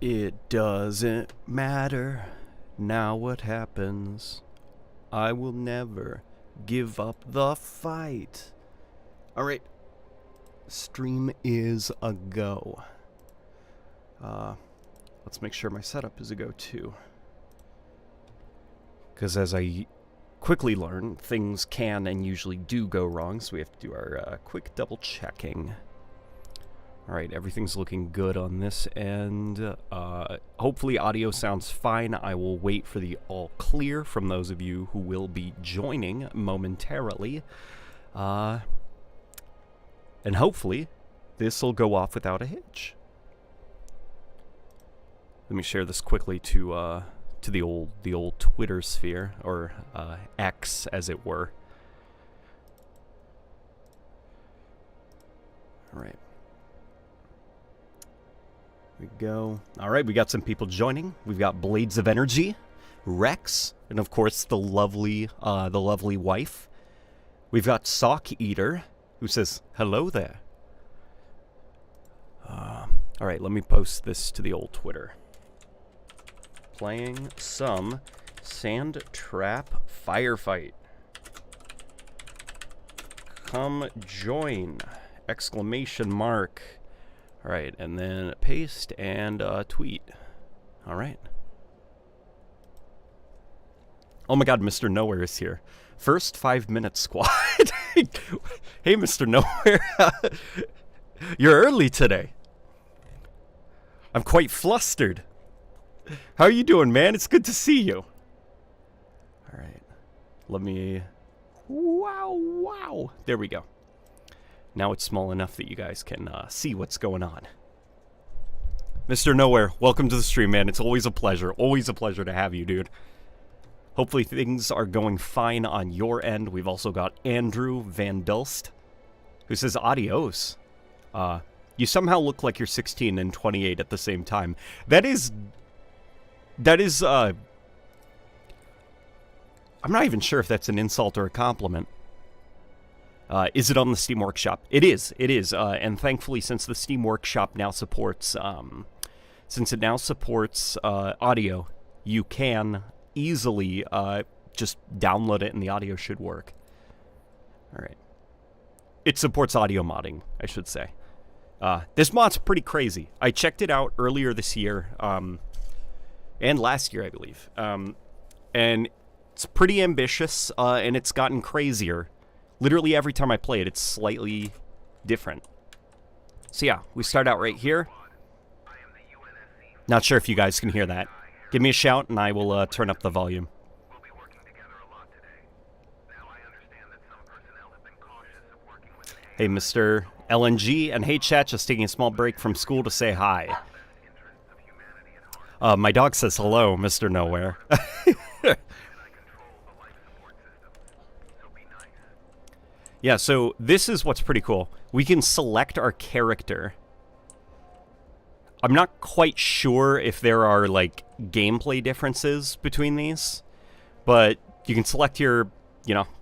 It doesn't matter now what happens. I will never give up the fight. Alright. Stream is a go. Let's make sure my setup is a go too. Because as I quickly learn, things can and usually do go wrong, so we have to do our quick double checking. Alright, everything's looking good on this end. Hopefully audio sounds fine. I will wait for the all clear from those of you who will be joining momentarily. And hopefully this will go off without a hitch. Let me share this quickly to the old Twitter sphere, or X as it were. Alright. We go. Alright, we got some people joining. We've got Blades of Energy, Rex, and of course the lovely wife. We've got Sock Eater, who says, hello there. Alright, let me post this to the old Twitter. Playing some Sand Trap Firefight. Come join! Exclamation mark. Alright, and then paste and tweet. Alright. Oh my god, Mr. Nowhere is here. First 5-minute squad. Hey, Mr. Nowhere. You're early today. I'm quite flustered. How are you doing, man? It's good to see you. Alright. Let me... Wow. There we go. Now it's small enough that you guys can see what's going on. Mr. Nowhere, welcome to the stream, man. It's always a pleasure. Always a pleasure to have you, dude. Hopefully things are going fine on your end. We've also got Andrew Van Dulst, who says, adios. You somehow look like you're 16 and 28 at the same time. That is, I'm not even sure if that's an insult or a compliment. Is it on the Steam Workshop? It is, and thankfully, since the Steam Workshop now supports, audio, you can easily, just download it and the audio should work. Alright. It supports audio modding, I should say. This mod's pretty crazy. I checked it out earlier this year, and last year, I believe. And it's pretty ambitious, and it's gotten crazier. Literally every time I play it, it's slightly different. So yeah, we start out right here. Not sure if you guys can hear that. Give me a shout and I will turn up the volume. Hey, Mr. LNG, and hey, chat, just taking a small break from school to say hi. My dog says hello, Mr. Nowhere. Yeah, so this is what's pretty cool. We can select our character. I'm not quite sure if there are, like, gameplay differences between these, but you can select your,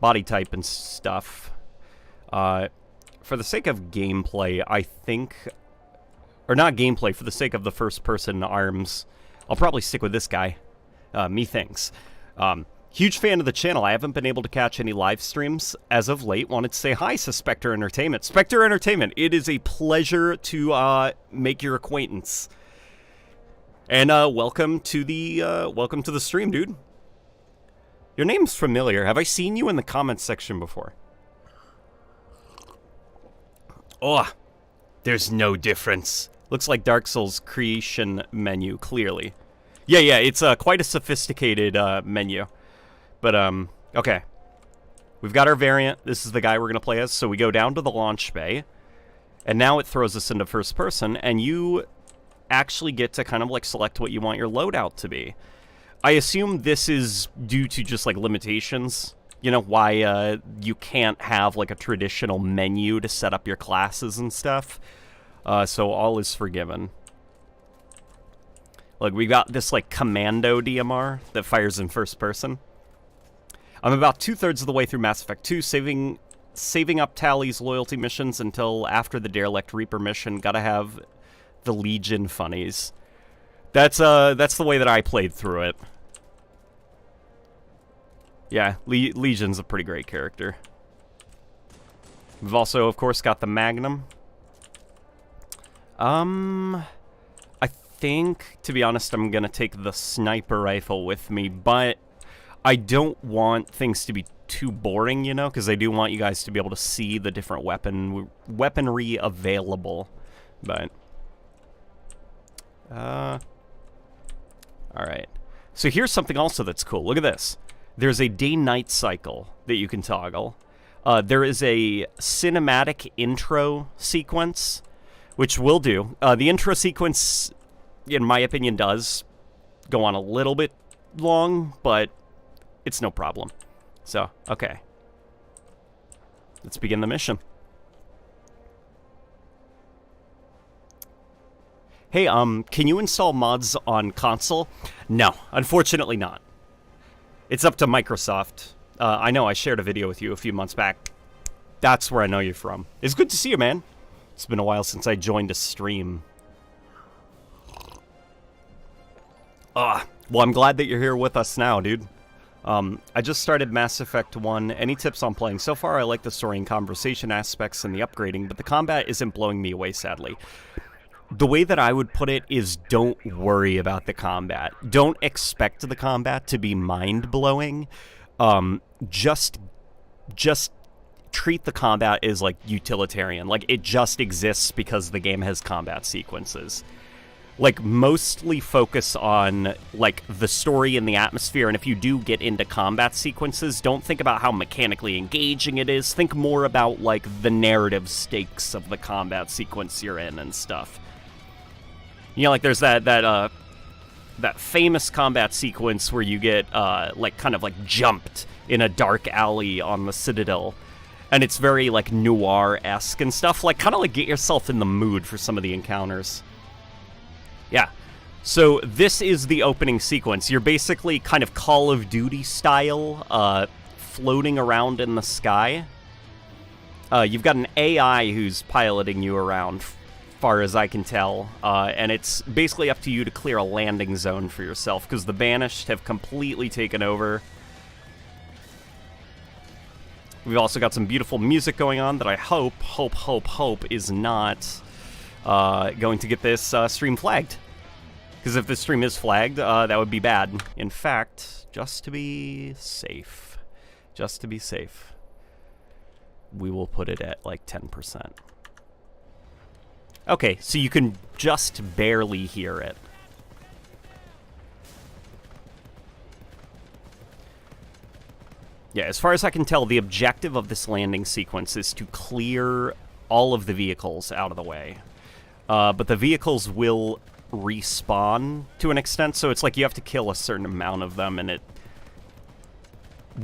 body type and stuff. For the sake of gameplay, I think... Or not gameplay, for the sake of the first-person arms, I'll probably stick with this guy. Methinks. Huge fan of the channel. I haven't been able to catch any live streams as of late. Wanted to say hi to Spectre Entertainment. Spectre Entertainment, it is a pleasure to make your acquaintance. And welcome to the stream, dude. Your name's familiar. Have I seen you in the comments section before? Oh, there's no difference. Looks like Dark Souls creation menu, clearly. Yeah, it's quite a sophisticated menu. But, okay. We've got our variant. This is the guy we're going to play as. So we go down to the launch bay. And now it throws us into first person. And you actually get to kind of, like, select what you want your loadout to be. I assume this is due to just, like, limitations. Why you can't have, like, a traditional menu to set up your classes and stuff. So all is forgiven. Look, we got this, like, commando DMR that fires in first person. I'm about 2/3 of the way through Mass Effect 2, saving up Tally's loyalty missions until after the Derelict Reaper mission. Gotta have the Legion funnies. That's the way that I played through it. Yeah, Legion's a pretty great character. We've also, of course, got the Magnum. I think, to be honest, I'm gonna take the sniper rifle with me, but I don't want things to be too boring, you know, because I do want you guys to be able to see the different weaponry available. But, all right. So here's something also that's cool. Look at this. There's a day-night cycle that you can toggle. There is a cinematic intro sequence, which will do. The intro sequence, in my opinion, does go on a little bit long, but it's no problem. So, okay. Let's begin the mission. Hey, can you install mods on console? No, unfortunately not. It's up to Microsoft. I know I shared a video with you a few months back. That's where I know you're from. It's good to see you, man. It's been a while since I joined a stream. Well, I'm glad that you're here with us now, dude. I just started Mass Effect 1. Any tips on playing? So far, I like the story and conversation aspects and the upgrading, but the combat isn't blowing me away, sadly. The way that I would put it is don't worry about the combat. Don't expect the combat to be mind-blowing. Just treat the combat as, like, utilitarian. Like, it just exists because the game has combat sequences. Like, mostly focus on, like, the story and the atmosphere, and if you do get into combat sequences, don't think about how mechanically engaging it is. Think more about, like, the narrative stakes of the combat sequence you're in and stuff. You know, like, there's that famous combat sequence where you get, like, kind of, like, jumped in a dark alley on the Citadel, and it's very, like, noir-esque and stuff. Like, kind of, like, get yourself in the mood for some of the encounters. Yeah. So this is the opening sequence. You're basically kind of Call of Duty style, floating around in the sky. You've got an AI who's piloting you around, far as I can tell, and it's basically up to you to clear a landing zone for yourself, because the Banished have completely taken over. We've also got some beautiful music going on that I hope is not going to get this stream flagged. Because if this stream is flagged, that would be bad. In fact, just to be safe, we will put it at like 10%. Okay, so you can just barely hear it. Yeah, as far as I can tell, the objective of this landing sequence is to clear all of the vehicles out of the way. But the vehicles will respawn to an extent, so it's like you have to kill a certain amount of them, and it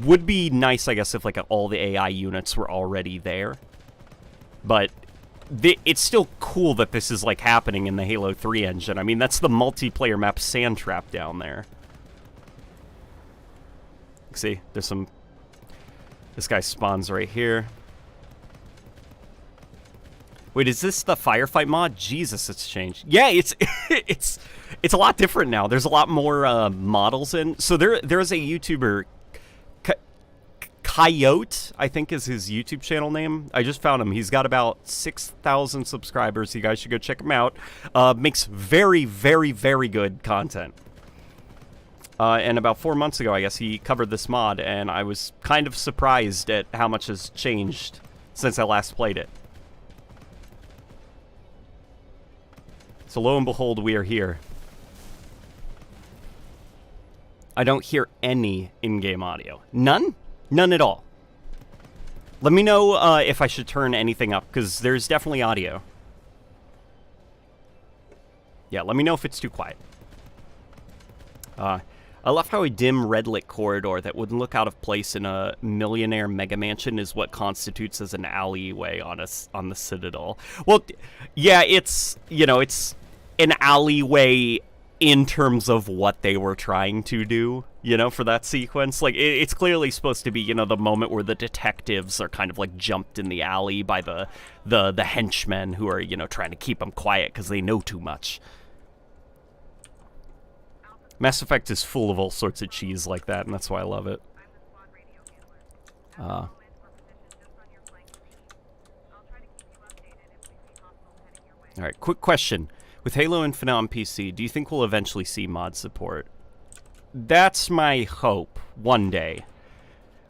would be nice, I guess, if like all the AI units were already there. But it's still cool that this is like happening in the Halo 3 engine. I mean, that's the multiplayer map Sand Trap down there. See, there's some... This guy spawns right here. Wait, is this the firefight mod? Jesus, it's changed. Yeah, it's it's a lot different now. There's a lot more models in. So there's a YouTuber, Coyote, I think is his YouTube channel name. I just found him. He's got about 6,000 subscribers. You guys should go check him out. Makes very, very, very good content. And about 4 months ago, I guess, he covered this mod, and I was kind of surprised at how much has changed since I last played it. So lo and behold, we are here. I don't hear any in-game audio. None? None at all. Let me know if I should turn anything up, because there's definitely audio. Yeah, let me know if it's too quiet. I love how a dim red-lit corridor that wouldn't look out of place in a millionaire mega mansion is what constitutes as an alleyway on the Citadel. Well, yeah, it's, you know, it's an alleyway in terms of what they were trying to do, you know, for that sequence. Like, it's clearly supposed to be, you know, the moment where the detectives are kind of, like, jumped in the alley by the henchmen who are, you know, trying to keep them quiet because they know too much. Mass Effect is full of all sorts of cheese like that, and that's why I love it. Alright, quick question. With Halo Infinite on PC, do you think we'll eventually see mod support? That's my hope, one day.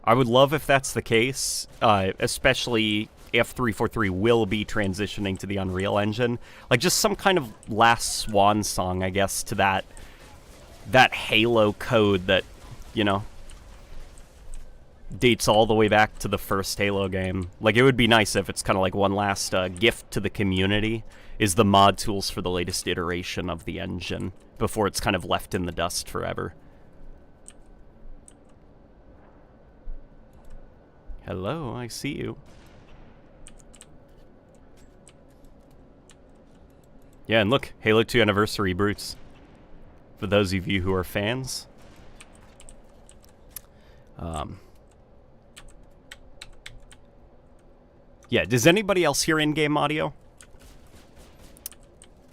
I would love if that's the case, especially if 343 will be transitioning to the Unreal Engine. Like, just some kind of last swan song, I guess, to that Halo code that, you know, dates all the way back to the first Halo game. Like, it would be nice if it's kind of like one last gift to the community, is the mod tools for the latest iteration of the engine, before it's kind of left in the dust forever. Hello, I see you. Yeah, and look, Halo 2 Anniversary Brutes. For those of you who are fans. Yeah, does anybody else hear in-game audio?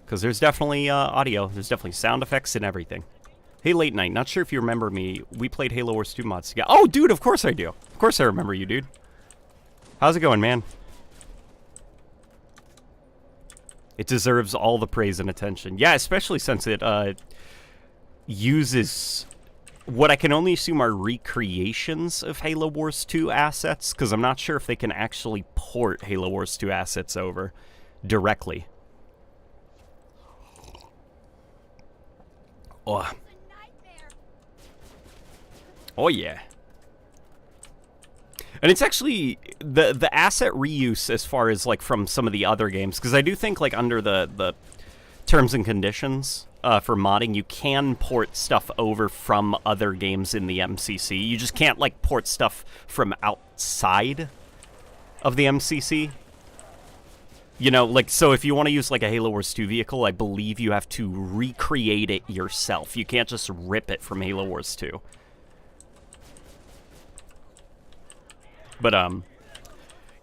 Because there's definitely audio. There's definitely sound effects and everything. Hey, Late Night, not sure if you remember me. We played Halo Wars 2 mods together. Oh, dude, of course I do. Of course I remember you, dude. How's it going, man? It deserves all the praise and attention. Yeah, especially since it uses what I can only assume are recreations of Halo Wars 2 assets, because I'm not sure if they can actually port Halo Wars 2 assets over directly. Oh. Oh, yeah. And it's actually the asset reuse as far as, like, from some of the other games, because I do think, like, under the terms and conditions for modding, you can port stuff over from other games in the MCC. You just can't, like, port stuff from outside of the MCC. You know, like, so if you want to use, like, a Halo Wars 2 vehicle, I believe you have to recreate it yourself. You can't just rip it from Halo Wars 2. But,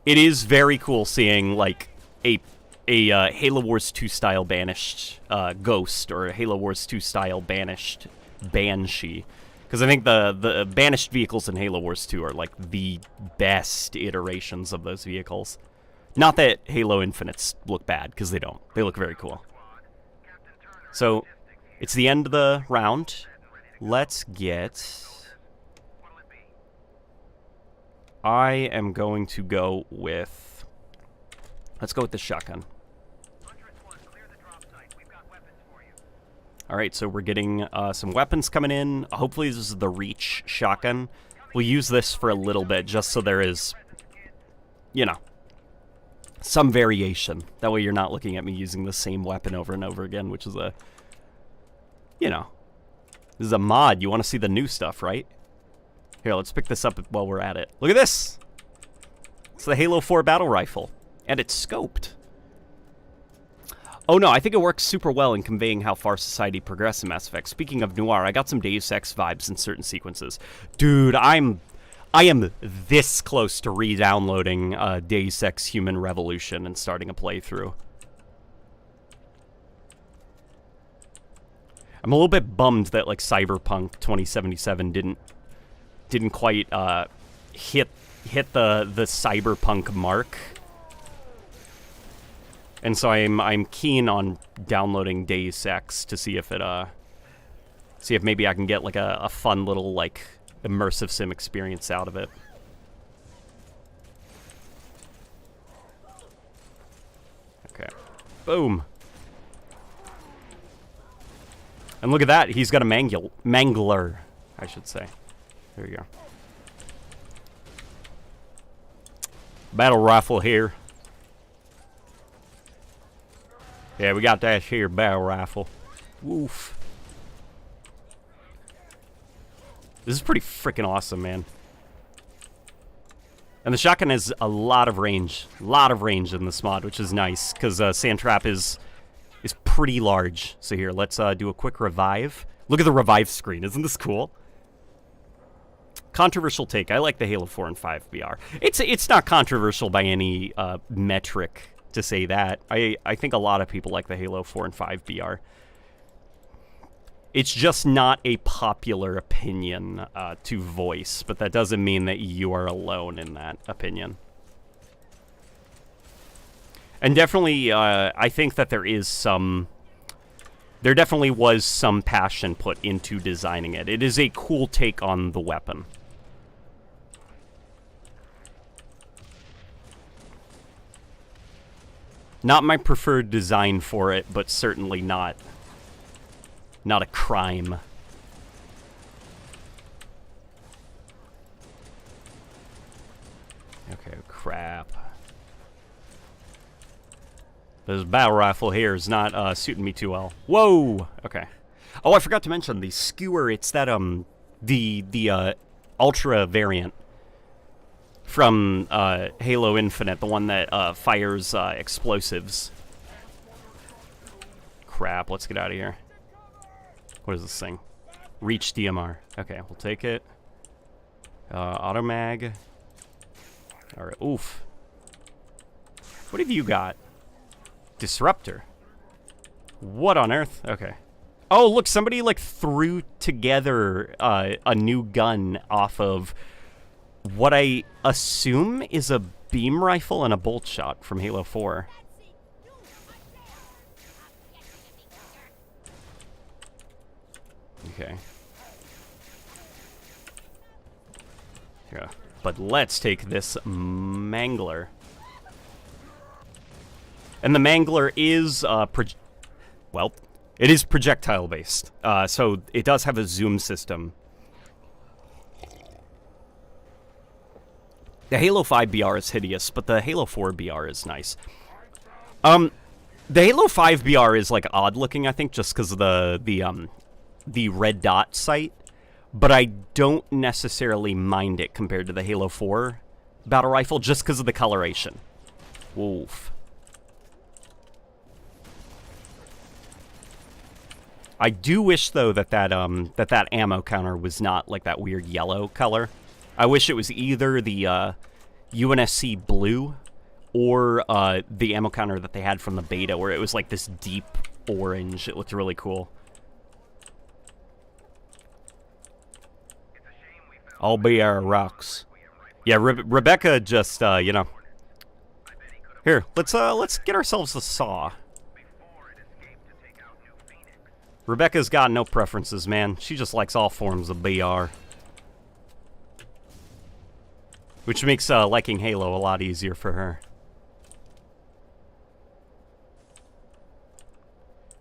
it is very cool seeing, like, a Halo Wars 2 style banished Ghost, or a Halo Wars 2 style banished Banshee. Because I think the banished vehicles in Halo Wars 2 are, like, the best iterations of those vehicles. Not that Halo Infinites look bad, because they don't. They look very cool. So, it's the end of the round. Let's get... I am going to go with... Let's go with the shotgun. Alright, so we're getting some weapons coming in. Hopefully this is the Reach shotgun. We'll use this for a little bit, just so there is, you know, some variation. That way you're not looking at me using the same weapon over and over again, which is a, you know, this is a mod. You want to see the new stuff, right? Here, let's pick this up while we're at it. Look at this! It's the Halo 4 battle rifle. And it's scoped. Oh no, I think it works super well in conveying how far society progressed in Mass Effect. Speaking of noir, I got some Deus Ex vibes in certain sequences. Dude, I am this close to re-downloading Deus Ex Human Revolution and starting a playthrough. I'm a little bit bummed that, like, Cyberpunk 2077 didn't quite hit the Cyberpunk mark. And so I'm keen on downloading Deus Ex to see if maybe I can get, like, a fun little, like, immersive sim experience out of it. Okay. Boom. And look at that, he's got a mangler, I should say. There you go. Battle rifle here. Yeah, we got that here battle rifle. Woof. This is pretty freaking awesome, man. And the shotgun has a lot of range. A lot of range in this mod, which is nice, because Sandtrap is pretty large. So here, let's do a quick revive. Look at the revive screen. Isn't this cool? Controversial take. I like the Halo 4 and 5 BR. It's not controversial by any metric to say that. I think a lot of people like the Halo 4 and 5 BR. It's just not a popular opinion to voice, but that doesn't mean that you are alone in that opinion. And definitely, I think that there definitely was some passion put into designing it. It is a cool take on the weapon. Not my preferred design for it, but certainly not a crime. Okay, crap. This battle rifle here is not suiting me too well. Whoa! Okay. Oh, I forgot to mention the skewer. It's that the ultra variant from Halo Infinite, the one that fires explosives. Crap! Let's get out of here. What is this thing? Reach DMR. Okay, we'll take it. Auto mag. All right. Oof. What have you got? Disruptor. What on earth? Okay. Oh, look, somebody like threw together a new gun off of what I assume is a beam rifle and a bolt shot from Halo 4. Okay. Yeah. But let's take this Mangler. And the Mangler is, well, it is projectile-based. So it does have a zoom system. The Halo 5 BR is hideous, but the Halo 4 BR is nice. The Halo 5 BR is, like, odd-looking, I think, just because of the red dot sight. But I don't necessarily mind it compared to the Halo 4 battle rifle, just because of the coloration. Woof. I do wish, though, that ammo counter was not, like, that weird yellow color. I wish it was either the UNSC blue or the ammo counter that they had from the beta, where it was, like, this deep orange. It looked really cool. I'll be our rocks. Yeah, Rebecca just, you know. Here, let's get ourselves a saw. Rebecca's got no preferences, man. She just likes all forms of BR. Which makes liking Halo a lot easier for her.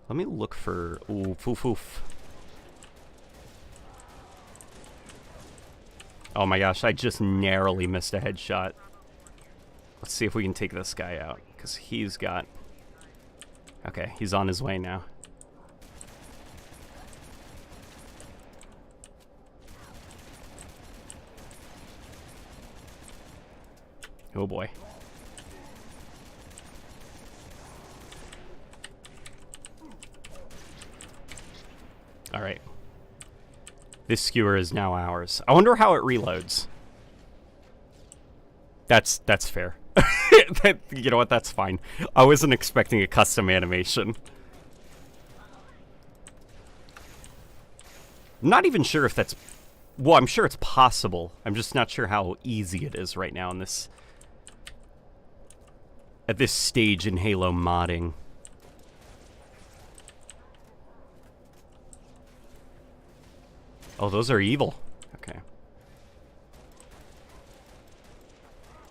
Let me look for... Ooh, foof, foof. Oh my gosh, I just narrowly missed a headshot. Let's see if we can take this guy out, because he's got... Okay, he's on his way now. Oh boy. Alright. This skewer is now ours. I wonder how it reloads. That's fair. You know what, that's fine. I wasn't expecting a custom animation. I'm not even sure if that's... Well, I'm sure it's possible. I'm just not sure how easy it is right now in this... At this stage in Halo modding. Oh, those are evil. Okay.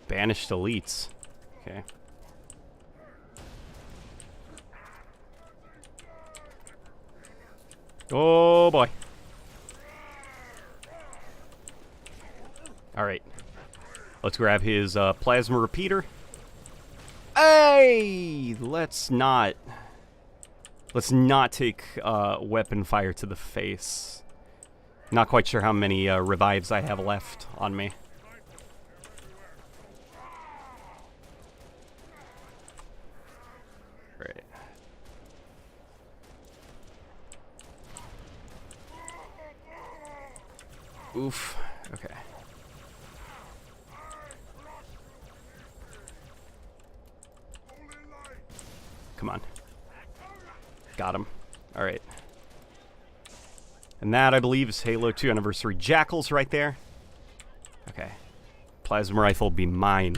Banished elites. Okay. Oh, boy. Alright. Let's grab his plasma repeater. Hey! Let's not take weapon fire to the face. Not quite sure how many revives I have left on me. Right. Oof. Okay. Come on. Got him. All right. And that, I believe, is Halo 2 Anniversary Jackals right there. Okay. Plasma rifle be mine.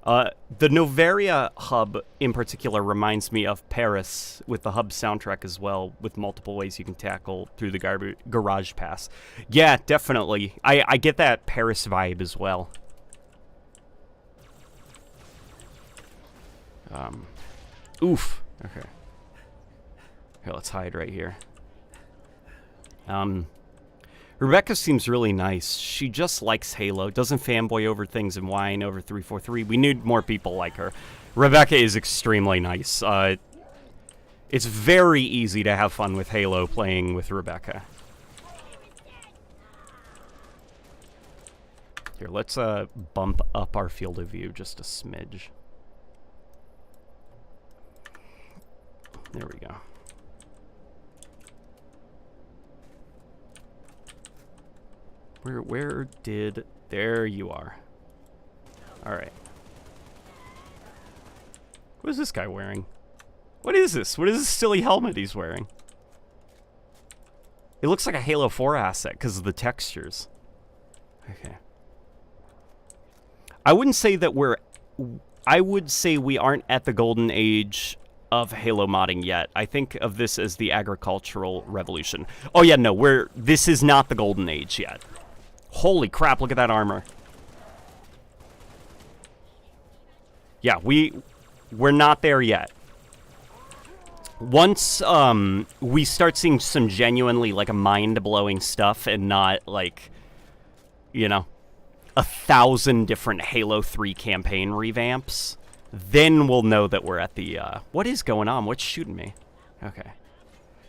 The Novaria hub, in particular, reminds me of Paris, with the hub soundtrack as well, with multiple ways you can tackle through the garage pass. Yeah, definitely. I get that Paris vibe as well. Oof. Okay. Here, let's hide right here. Rebecca seems really nice. She just likes Halo, doesn't fanboy over things and whine over 343. We need more people like her. Rebecca is extremely nice. It's very easy to have fun with Halo playing with Rebecca. Here, let's bump up our field of view just a smidge. There we go. Where did... There you are. Alright. What is this guy wearing? What is this? What is this silly helmet he's wearing? It looks like a Halo 4 asset because of the textures. Okay. I wouldn't say that we're... I would say we aren't at the golden age of Halo modding yet. I think of this as the agricultural revolution. Oh yeah, no, this is not the golden age yet. Holy crap, look at that armor. Yeah, we're not there yet. Once we start seeing some genuinely like mind-blowing stuff and not like, you know, 1,000 different Halo 3 campaign revamps, then we'll know that we're at the what is going on? What's shooting me? Okay.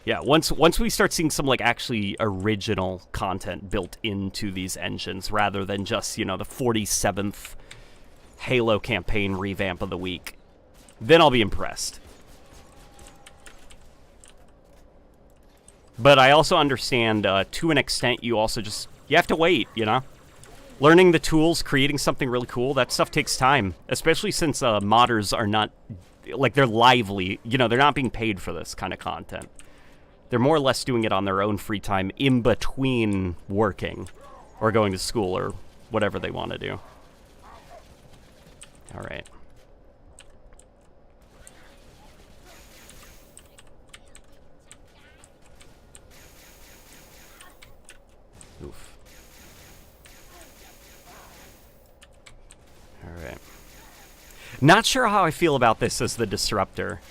Yeah, once we start seeing some, like, actually original content built into these engines, rather than just, you know, the 47th Halo campaign revamp of the week, then I'll be impressed. But I also understand, to an extent, you have to wait, you know? Learning the tools, creating something really cool, that stuff takes time, especially since modders are not, like, they're lively, you know, they're not being paid for this kind of content. They're more or less doing it on their own free time in between working or going to school or whatever they want to do. All right. Oof. All right. Not sure how I feel about this as the disruptor.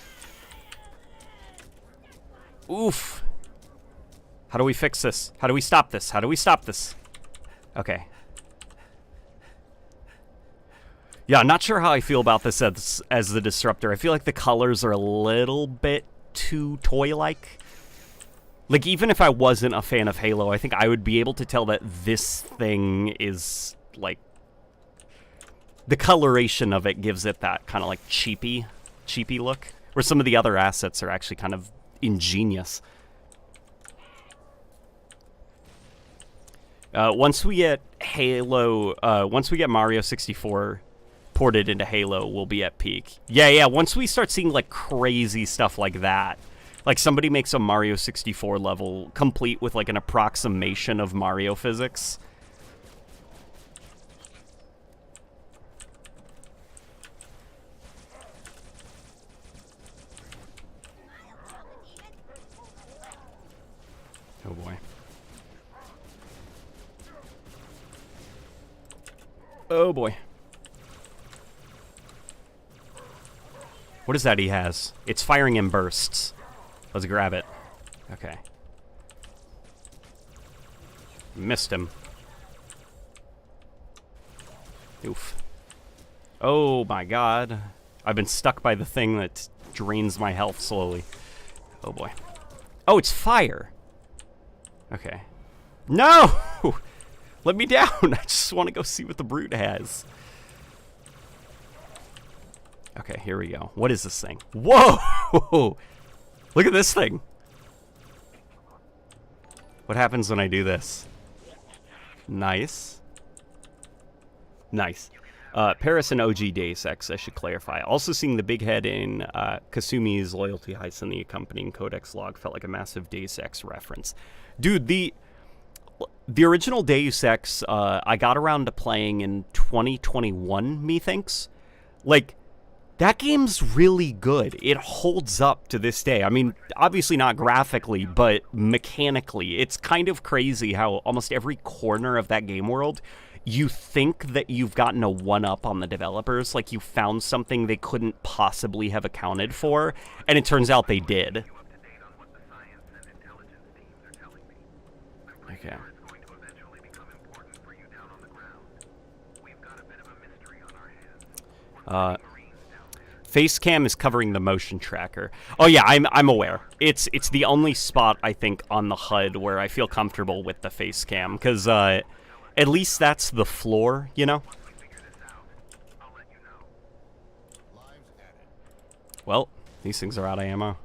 Oof. How do we fix this? How do we stop this? How do we stop this? Okay. Yeah, I'm not sure how I feel about this as the disruptor. I feel like the colors are a little bit too toy-like. Like, even if I wasn't a fan of Halo, I think I would be able to tell that this thing is, like... The coloration of it gives it that kind of, like, cheapy look. Where some of the other assets are actually kind of ingenious. Once we get Halo, once we get Mario 64 ported into Halo, we'll be at peak. Yeah, once we start seeing, like, crazy stuff like that, like somebody makes a Mario 64 level complete with, like, an approximation of Mario physics. Oh boy. Oh boy. What is that he has? It's firing in bursts. Let's grab it. Okay. Missed him. Oof. Oh my god. I've been stuck by the thing that drains my health slowly. Oh boy. Oh, it's fire. Okay. No! Let me down! I just want to go see what the brute has. Okay, here we go. What is this thing? Whoa! Look at this thing! What happens when I do this? Nice. Nice. Paris and OG Deus Ex, I should clarify. Also seeing the big head in Kasumi's loyalty heist and the accompanying codex log felt like a massive Deus Ex reference. Dude, the original Deus Ex, I got around to playing in 2021, methinks. Like, that game's really good. It holds up to this day. I mean, obviously not graphically, but mechanically. It's kind of crazy how almost every corner of that game world, you think that you've gotten a one-up on the developers, like you found something they couldn't possibly have accounted for, and it turns out they did. Okay. Face cam is covering the motion tracker. Oh yeah, I'm aware. It's the only spot I think on the HUD where I feel comfortable with the face cam, because at least that's the floor, you know? Well, these things are out of ammo.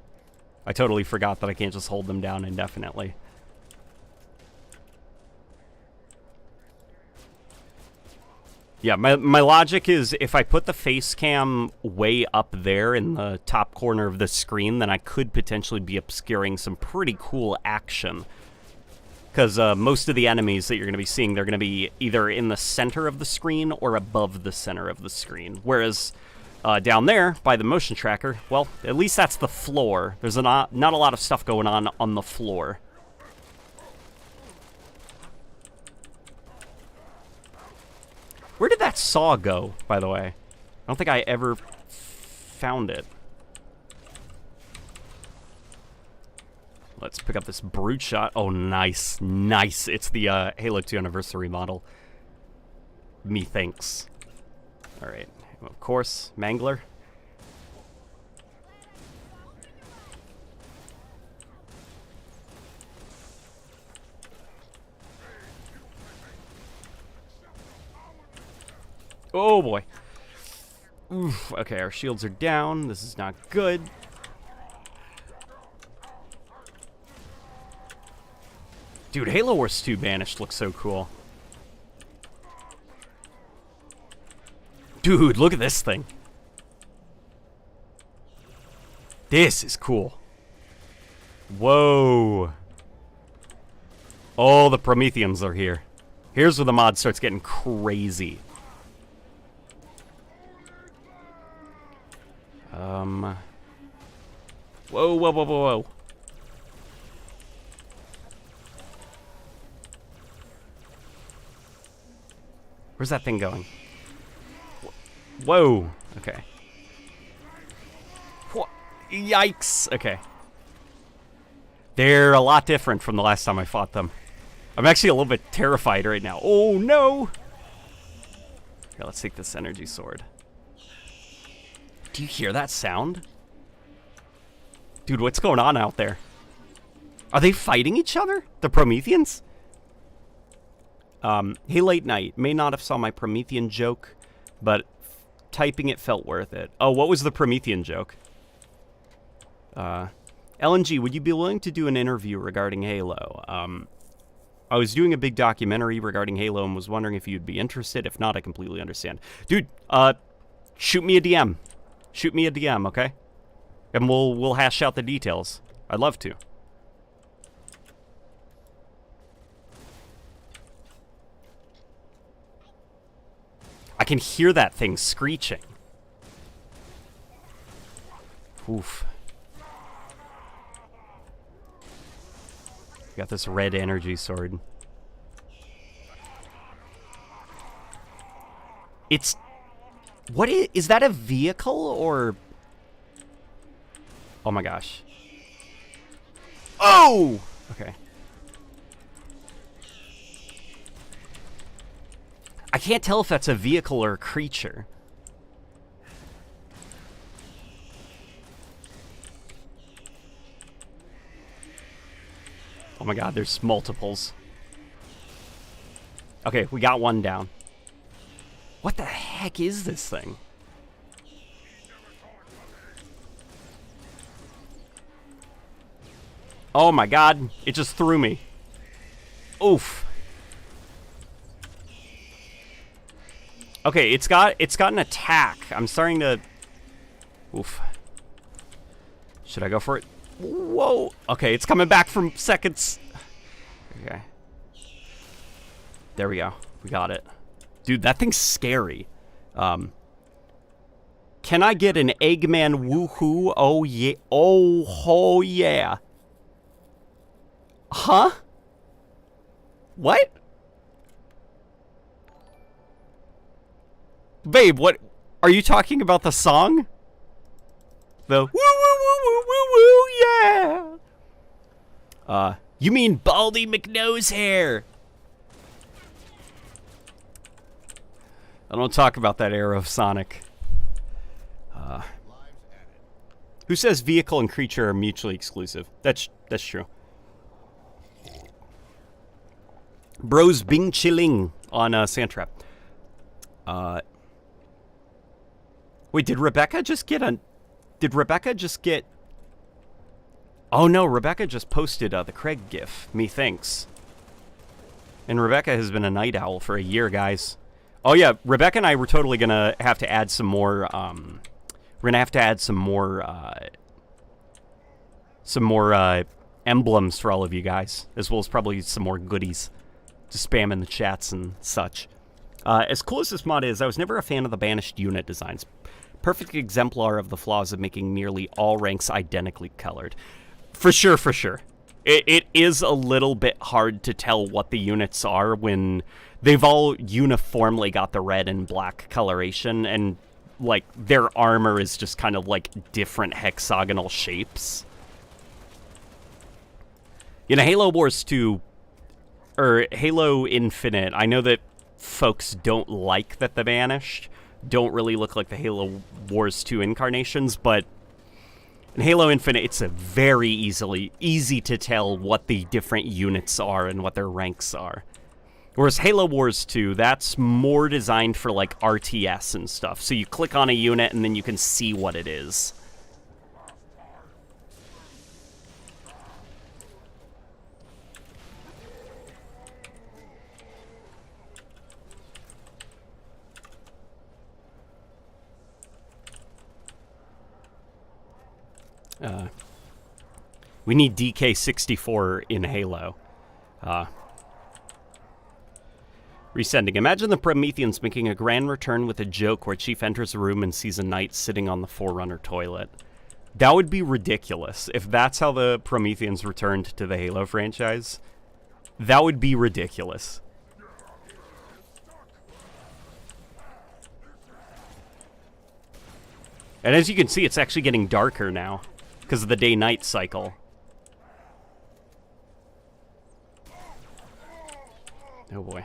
I totally forgot that I can't just hold them down indefinitely. Yeah, my logic is if I put the face cam way up there in the top corner of the screen, then I could potentially be obscuring some pretty cool action. Because most of the enemies that you're going to be seeing, they're going to be either in the center of the screen or above the center of the screen. Whereas down there, by the motion tracker, well, at least that's the floor. There's not a lot of stuff going on the floor. Where did that saw go, by the way? I don't think I ever found it. Let's pick up this brute shot. Oh, nice. Nice. It's the Halo 2 anniversary model. Methinks. Alright. Of course, Mangler. Oh, boy. Oof. Okay, our shields are down. This is not good. Dude, Halo Wars 2 Banished looks so cool. Dude, look at this thing. This is cool. Whoa. Oh, the Prometheans are here. Here's where the mod starts getting crazy. Whoa, whoa, whoa, whoa, whoa. Where's that thing going? Whoa. Okay. Yikes. Okay. They're a lot different from the last time I fought them. I'm actually a little bit terrified right now. Oh, no. Here, let's take this energy sword. Do you hear that sound? Dude, what's going on out there? Are they fighting each other? The Prometheans? Hey, late night. May not have saw my Promethean joke, but typing it felt worth it. Oh, what was the Promethean joke? LNG, would you be willing to do an interview regarding Halo? I was doing a big documentary regarding Halo and was wondering if you'd be interested. If not, I completely understand. Dude, shoot me a DM. Shoot me a DM, okay? And we'll hash out the details. I'd love to. I can hear that thing screeching. Oof. Got this red energy sword. It's... What is that a vehicle or... Oh my gosh. Oh! Okay. I can't tell if that's a vehicle or a creature. Oh my god, there's multiples. Okay, we got one down. What the heck is this thing? Oh my god, it just threw me. Oof. Okay, it's got an attack. I'm starting to... Oof. Should I go for it? Whoa. Okay, it's coming back from seconds. Okay. There we go. We got it. Dude, that thing's scary. Can I get an Eggman woohoo? Oh, yeah. Oh, yeah. Huh? What? Babe, what? Are you talking about the song? The woo woo woo woo woo woo, yeah. You mean Baldy McNosehair? I don't talk about that era of Sonic. Who says vehicle and creature are mutually exclusive? That's true. Bros Bing Chilling on Sandtrap. Wait, did Rebecca just get... Oh no, Rebecca just posted the Craig gif, methinks. And Rebecca has been a night owl for a year, guys. Oh yeah, Rebecca and I were totally gonna have to add some more, we're gonna have to add some more emblems for all of you guys, as well as probably some more goodies to spam in the chats and such. As cool as this mod is, I was never a fan of the banished unit designs. Perfect exemplar of the flaws of making nearly all ranks identically colored. For sure, for sure. It is a little bit hard to tell what the units are when they've all uniformly got the red and black coloration, and, like, their armor is just kind of, like, different hexagonal shapes. You know, Halo Wars 2, or Halo Infinite, I know that folks don't like that the Banished don't really look like the Halo Wars 2 incarnations, but in Halo Infinite, it's a very easy to tell what the different units are and what their ranks are. Whereas Halo Wars 2, that's more designed for, like, RTS and stuff. So you click on a unit and then you can see what it is. We need DK64 in Halo. Resending. Imagine the Prometheans making a grand return with a joke where Chief enters a room and sees a knight sitting on the Forerunner toilet. That would be ridiculous. If that's how the Prometheans returned to the Halo franchise, that would be ridiculous. And as you can see, it's actually getting darker now because of the day-night cycle. Oh boy.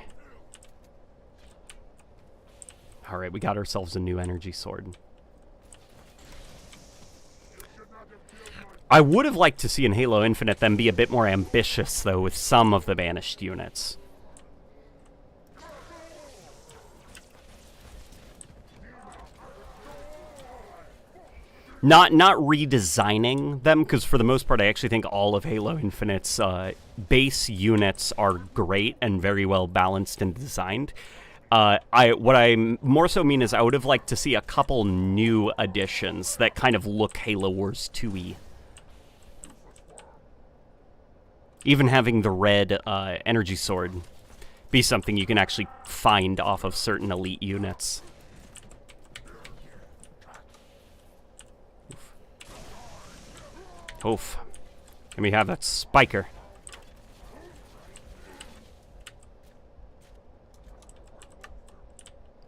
Alright, we got ourselves a new energy sword. I would have liked to see in Halo Infinite them be a bit more ambitious, though, with some of the banished units. Not redesigning them, because for the most part, I actually think all of Halo Infinite's base units are great and very well balanced and designed. What I more so mean is I would have liked to see a couple new additions that kind of look Halo Wars 2-y. Even having the red energy sword be something you can actually find off of certain elite units. Oof. Let me have that spiker.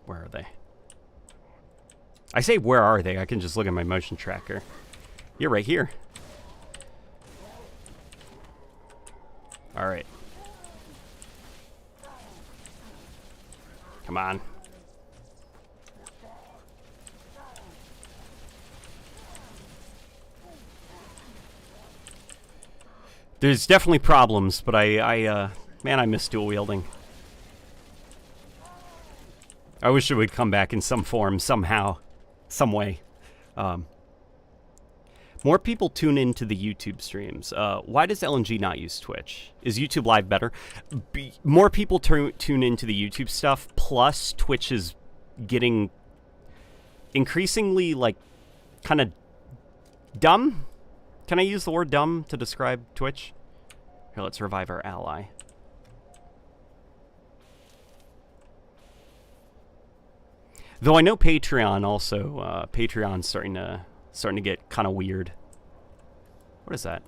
Where are they? I say, where are they? I can just look at my motion tracker. You're right here. Alright. Come on. There's definitely problems, but man, I miss dual wielding. I wish it would come back in some form, somehow, some way. More people tune into the YouTube streams. Why does LNG not use Twitch? Is YouTube Live better? More people tune into the YouTube stuff, plus Twitch is getting increasingly, like, kind of dumb? Can I use the word dumb to describe Twitch? Here, let's revive our ally. Though I know Patreon also, Patreon's starting to get kind of weird. What is that?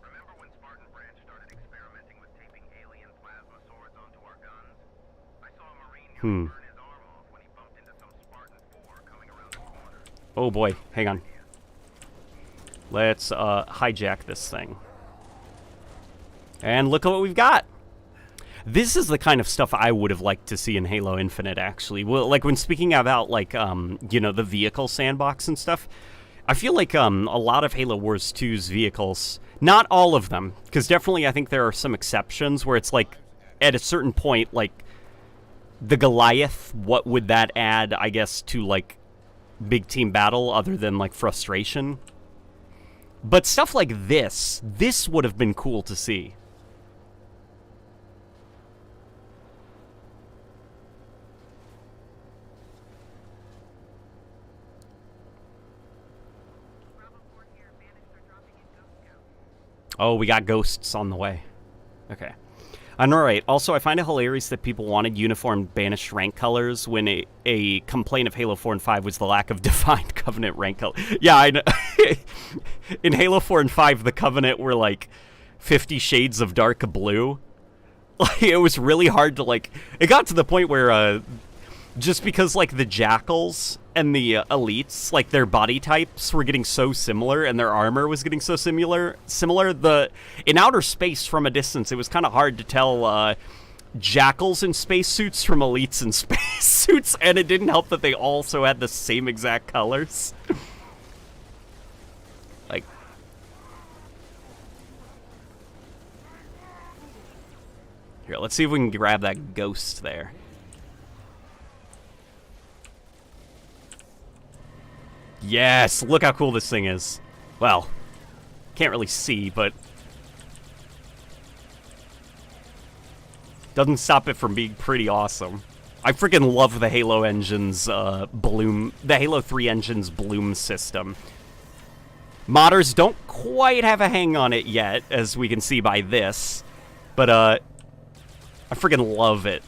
Remember when Spartan Branch started experimenting with taping alien plasma swords onto our guns? I saw a Marine burn his arm off when he bumped into some Spartan 4 coming around the corner. Oh boy, hang on. Let's hijack this thing. And look at what we've got. This is the kind of stuff I would have liked to see in Halo Infinite, actually. Well, like, when speaking about, like, you know, the vehicle sandbox and stuff, I feel like a lot of Halo Wars 2's vehicles, not all of them, because definitely I think there are some exceptions where it's, like, at a certain point, like, the Goliath, what would that add, I guess, to, like, big team battle other than, like, frustration? But stuff like this would have been cool to see. Oh, we got ghosts on the way. Okay. Alright, also I find it hilarious that people wanted uniform banished rank colors when a complaint of Halo 4 and 5 was the lack of defined Covenant rank color. Yeah, I know. In Halo 4 and 5, the Covenant were like 50 shades of dark blue. Like, it was really hard to, like... It got to the point where, just because, like, the Jackals and the Elites, like, their body types were getting so similar and their armor was getting so similar, in outer space from a distance, it was kind of hard to tell, Jackals in spacesuits from Elites in spacesuits, and it didn't help that they also had the same exact colors. Like... Here, let's see if we can grab that ghost there. Yes, look how cool this thing is. Well, can't really see, but doesn't stop it from being pretty awesome. I freaking love the Halo engine's bloom, the Halo 3 engine's bloom system. Modders don't quite have a hang on it yet, as we can see by this, but I freaking love it.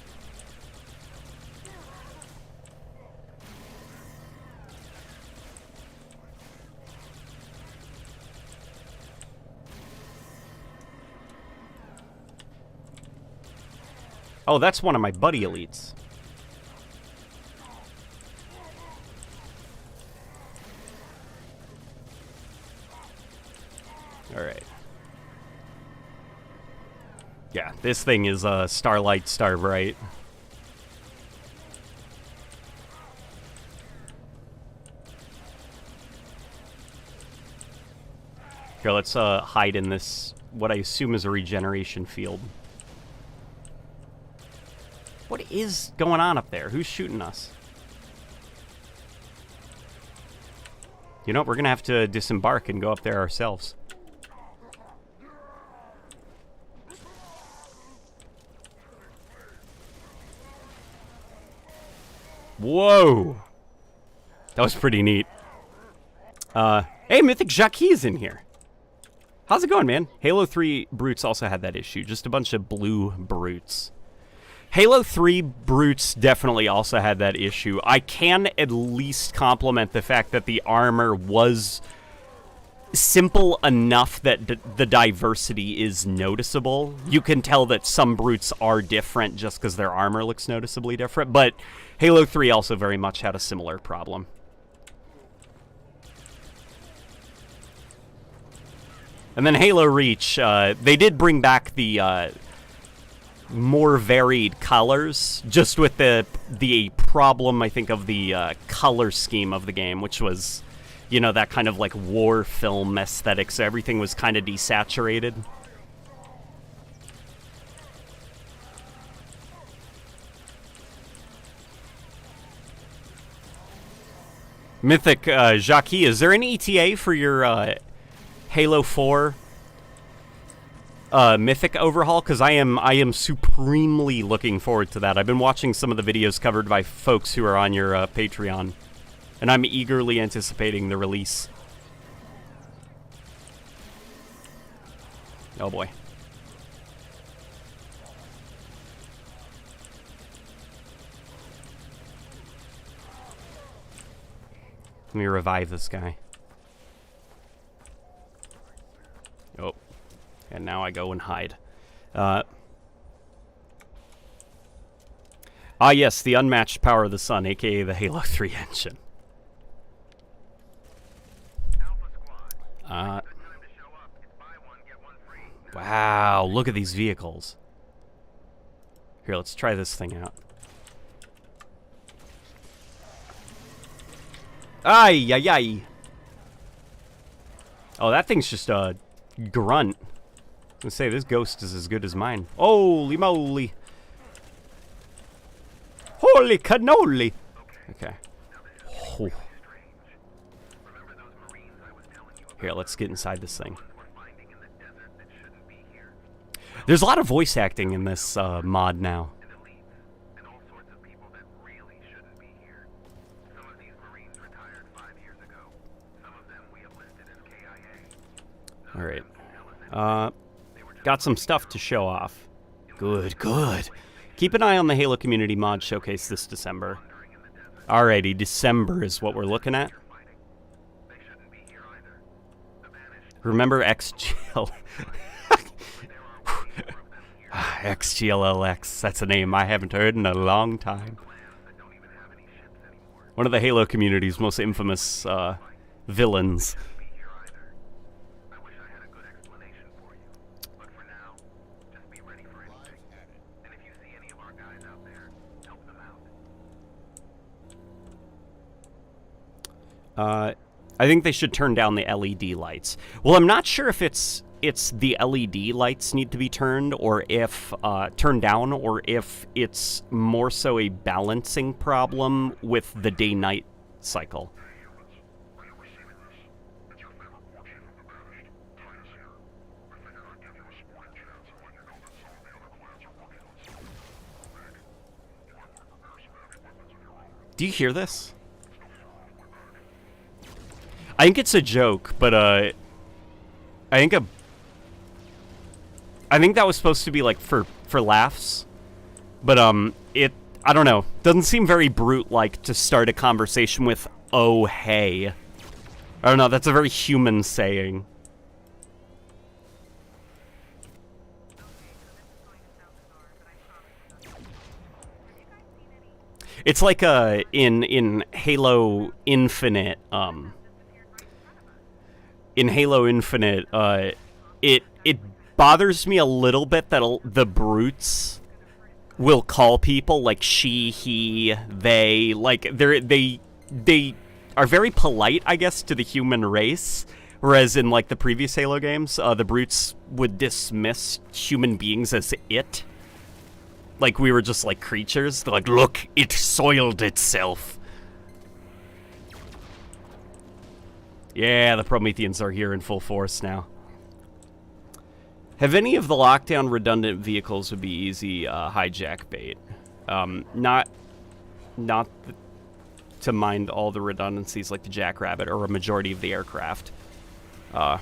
Oh, that's one of my buddy elites. Alright. Yeah, this thing is Starlight Starbright. Here, let's hide in this, what I assume is a regeneration field. What is going on up there? Who's shooting us? You know what? We're going to have to disembark and go up there ourselves. Whoa! That was pretty neat. Hey, Mythic Jacques is in here. How's it going, man? Halo 3 Brutes also had that issue. Just a bunch of blue Brutes. Halo 3 Brutes definitely also had that issue. I can at least compliment the fact that the armor was simple enough that the diversity is noticeable. You can tell that some Brutes are different just because their armor looks noticeably different, but Halo 3 also very much had a similar problem. And then Halo Reach, they did bring back the more varied colors, just with the problem, I think, of the color scheme of the game, which was, you know, that kind of like war film aesthetic, so everything was kind of desaturated. Mythic Jacques, is there an ETA for your Halo 4 Mythic overhaul, because I am supremely looking forward to that. I've been watching some of the videos covered by folks who are on your Patreon, and I'm eagerly anticipating the release. Oh boy. Let me revive this guy. Oh. And now I go and hide. Yes, the unmatched power of the sun, aka the Halo 3 engine. Wow, look at these vehicles. Here, let's try this thing out. Ay, ay, ay. Oh, that thing's just a grunt. I was gonna say, this ghost is as good as mine. Holy moly. Holy cannoli. Okay. Oh. Here, let's get inside this thing. There's a lot of voice acting in this mod now. Alright. Got some stuff to show off. Good, good. Keep an eye on the Halo Community Mod Showcase this December. Alrighty, December is what we're looking at. Remember XGL... XGLLX, that's a name I haven't heard in a long time. One of the Halo community's most infamous villains. I think they should turn down the LED lights. Well, I'm not sure if it's the LED lights need to be turned, or if turned down, or if it's more so a balancing problem with the day-night cycle. Do you hear this? I think it's a joke, but I think that was supposed to be like for laughs, but I don't know. Doesn't seem very brute-like to start a conversation with "Oh hey." I don't know. That's a very human saying. It's like in Halo Infinite. In Halo Infinite, it bothers me a little bit that the brutes will call people like she, he, they. Like they are very polite, I guess, to the human race. Whereas in like the previous Halo games, the brutes would dismiss human beings as it. Like we were just like creatures. They're like, look, it soiled itself. Yeah, the Prometheans are here in full force now. Have any of the lockdown redundant vehicles would be easy hijack bait? Not to mind all the redundancies like the Jackrabbit or a majority of the aircraft. I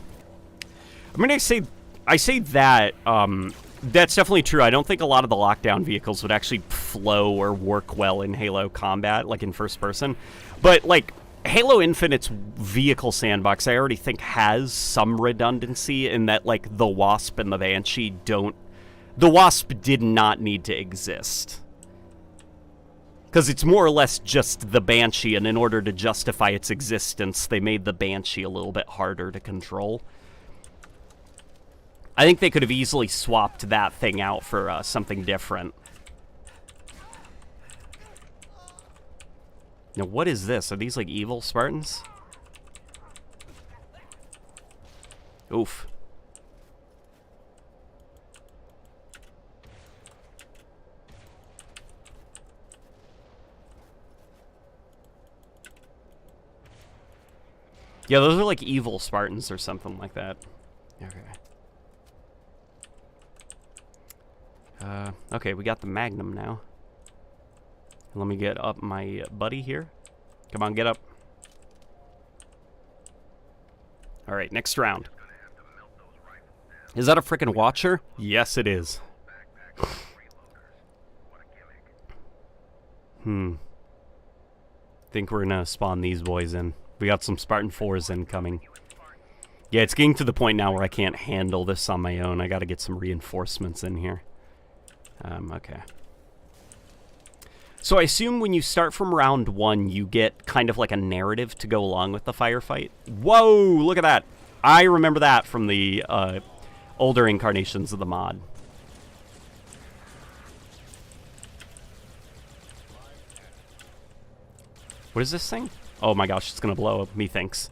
mean, I say that that's definitely true. I don't think a lot of the lockdown vehicles would actually flow or work well in Halo combat, like in first person. But like Halo Infinite's vehicle sandbox, I already think has some redundancy in that, like, the Wasp and the Banshee don't... The Wasp did not need to exist. Because it's more or less just the Banshee, and in order to justify its existence, they made the Banshee a little bit harder to control. I think they could have easily swapped that thing out for something different. Now, what is this? Are these, like, evil Spartans? Oof. Yeah, those are, like, evil Spartans or something like that. Okay. Okay, we got the Magnum now. Let me get up my buddy here. Come on, get up. Alright, next round. Is that a frickin' Watcher? Yes, it is. Think we're gonna spawn these boys in. We got some Spartan 4s incoming. Yeah, it's getting to the point now where I can't handle this on my own. I gotta get some reinforcements in here. Okay. So I assume when you start from round 1, you get kind of like a narrative to go along with the firefight. Whoa, look at that. I remember that from the older incarnations of the mod. What is this thing? Oh my gosh, it's gonna blow up, methinks.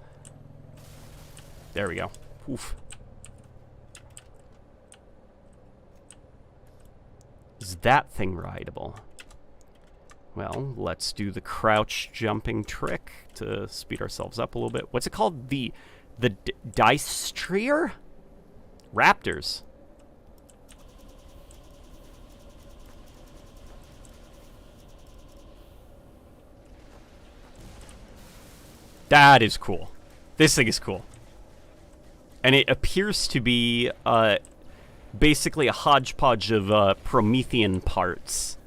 There we go. Oof. Is that thing rideable? Well, let's do the crouch jumping trick to speed ourselves up a little bit. What's it called? The Dystreer? Raptors. That is cool. This thing is cool. And it appears to be basically a hodgepodge of Promethean parts.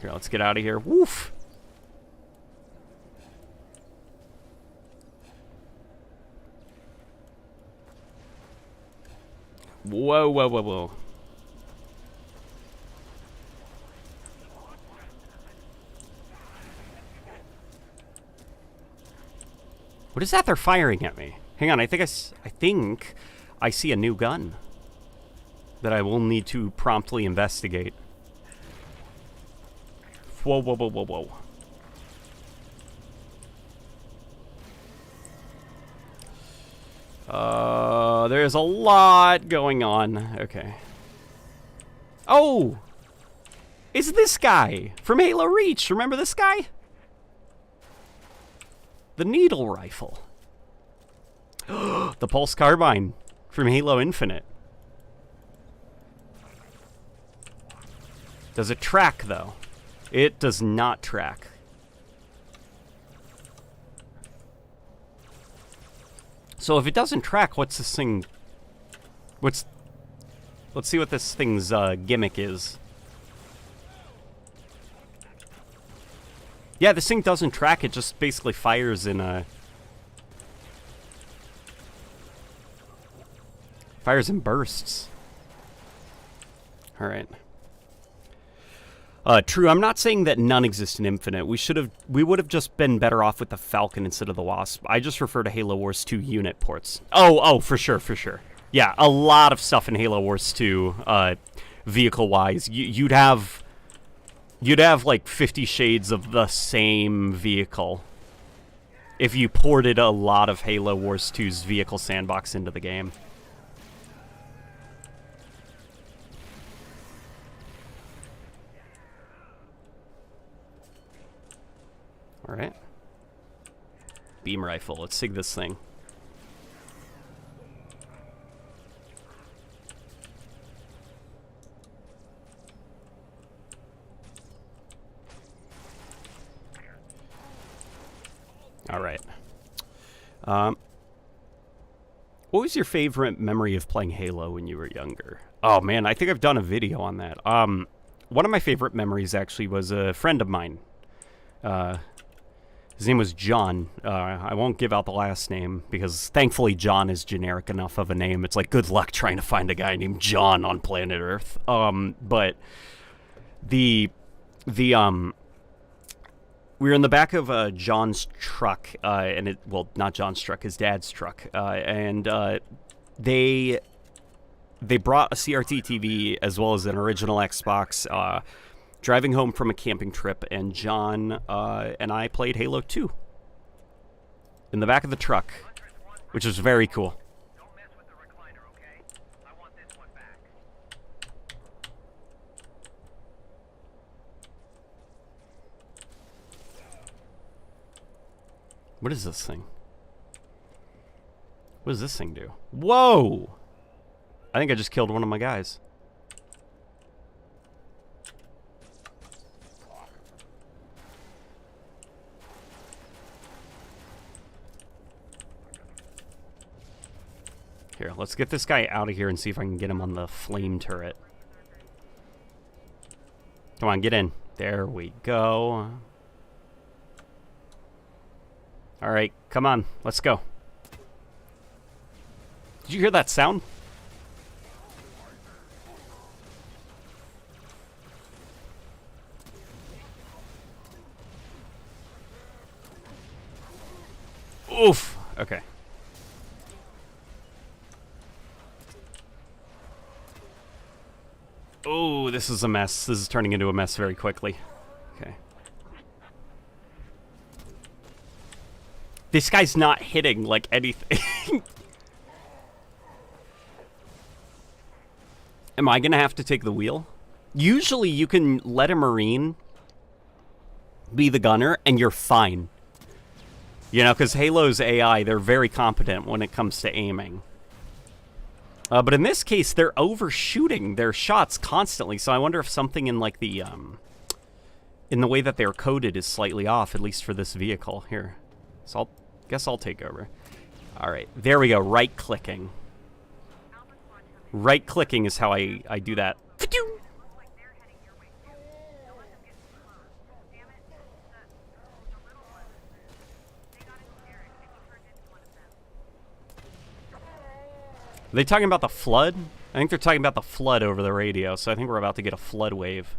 Here, let's get out of here. Woof! Whoa, whoa, whoa, whoa. What is that they're firing at me? Hang on, I think I see a new gun that I will need to promptly investigate. Whoa, whoa, whoa, whoa, whoa. There's a lot going on. Okay. Oh! It's this guy from Halo Reach. Remember this guy? The needle rifle. The pulse carbine from Halo Infinite. Does it track, though? It does not track. So if it doesn't track, what's this thing... Let's see what this thing's gimmick is. Yeah, this thing doesn't track, it just basically fires in bursts. Alright. True, I'm not saying that none exist in Infinite. We would have just been better off with the Falcon instead of the Wasp. I just refer to Halo Wars 2 unit ports. Oh, for sure. Yeah, a lot of stuff in Halo Wars 2, vehicle-wise. You'd have like 50 shades of the same vehicle if you ported a lot of Halo Wars 2's vehicle sandbox into the game. Alright. Beam rifle. Let's sig this thing. Alright. What was your favorite memory of playing Halo when you were younger? Oh man, I think I've done a video on that. One of my favorite memories actually was a friend of mine. His name was John. I won't give out the last name because thankfully John is generic enough of a name. It's like good luck trying to find a guy named John on planet Earth. But we were in the back of John's truck, well, not John's truck, his dad's truck, and they brought a CRT TV as well as an original Xbox. Driving home from a camping trip, and John and I played Halo 2 in the back of the truck, which was very cool. Don't mess with the recliner, okay? I want this one back. What is this thing? What does this thing do? Whoa! I think I just killed one of my guys. Here, let's get this guy out of here and see if I can get him on the flame turret. Come on, get in. There we go. Alright, come on. Let's go. Did you hear that sound? Oof. Okay. Oh, this is a mess. This is turning into a mess very quickly. Okay. This guy's not hitting, like, anything. Am I gonna have to take the wheel? Usually you can let a Marine be the gunner and you're fine. You know, because Halo's AI, they're very competent when it comes to aiming. But in this case, they're overshooting their shots constantly, so I wonder if something in, like, the, in the way that they're coded is slightly off, at least for this vehicle. Here. So guess I'll take over. Alright, there we go, right-clicking. Right-clicking is how I do that. Are they talking about the flood? I think they're talking about the flood over the radio, so I think we're about to get a flood wave.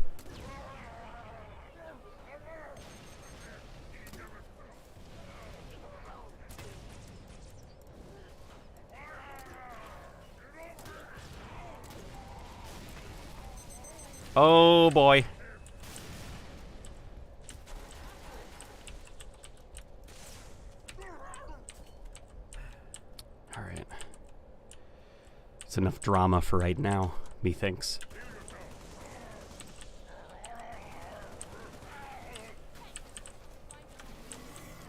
Oh boy. Alright. It's enough drama for right now, methinks.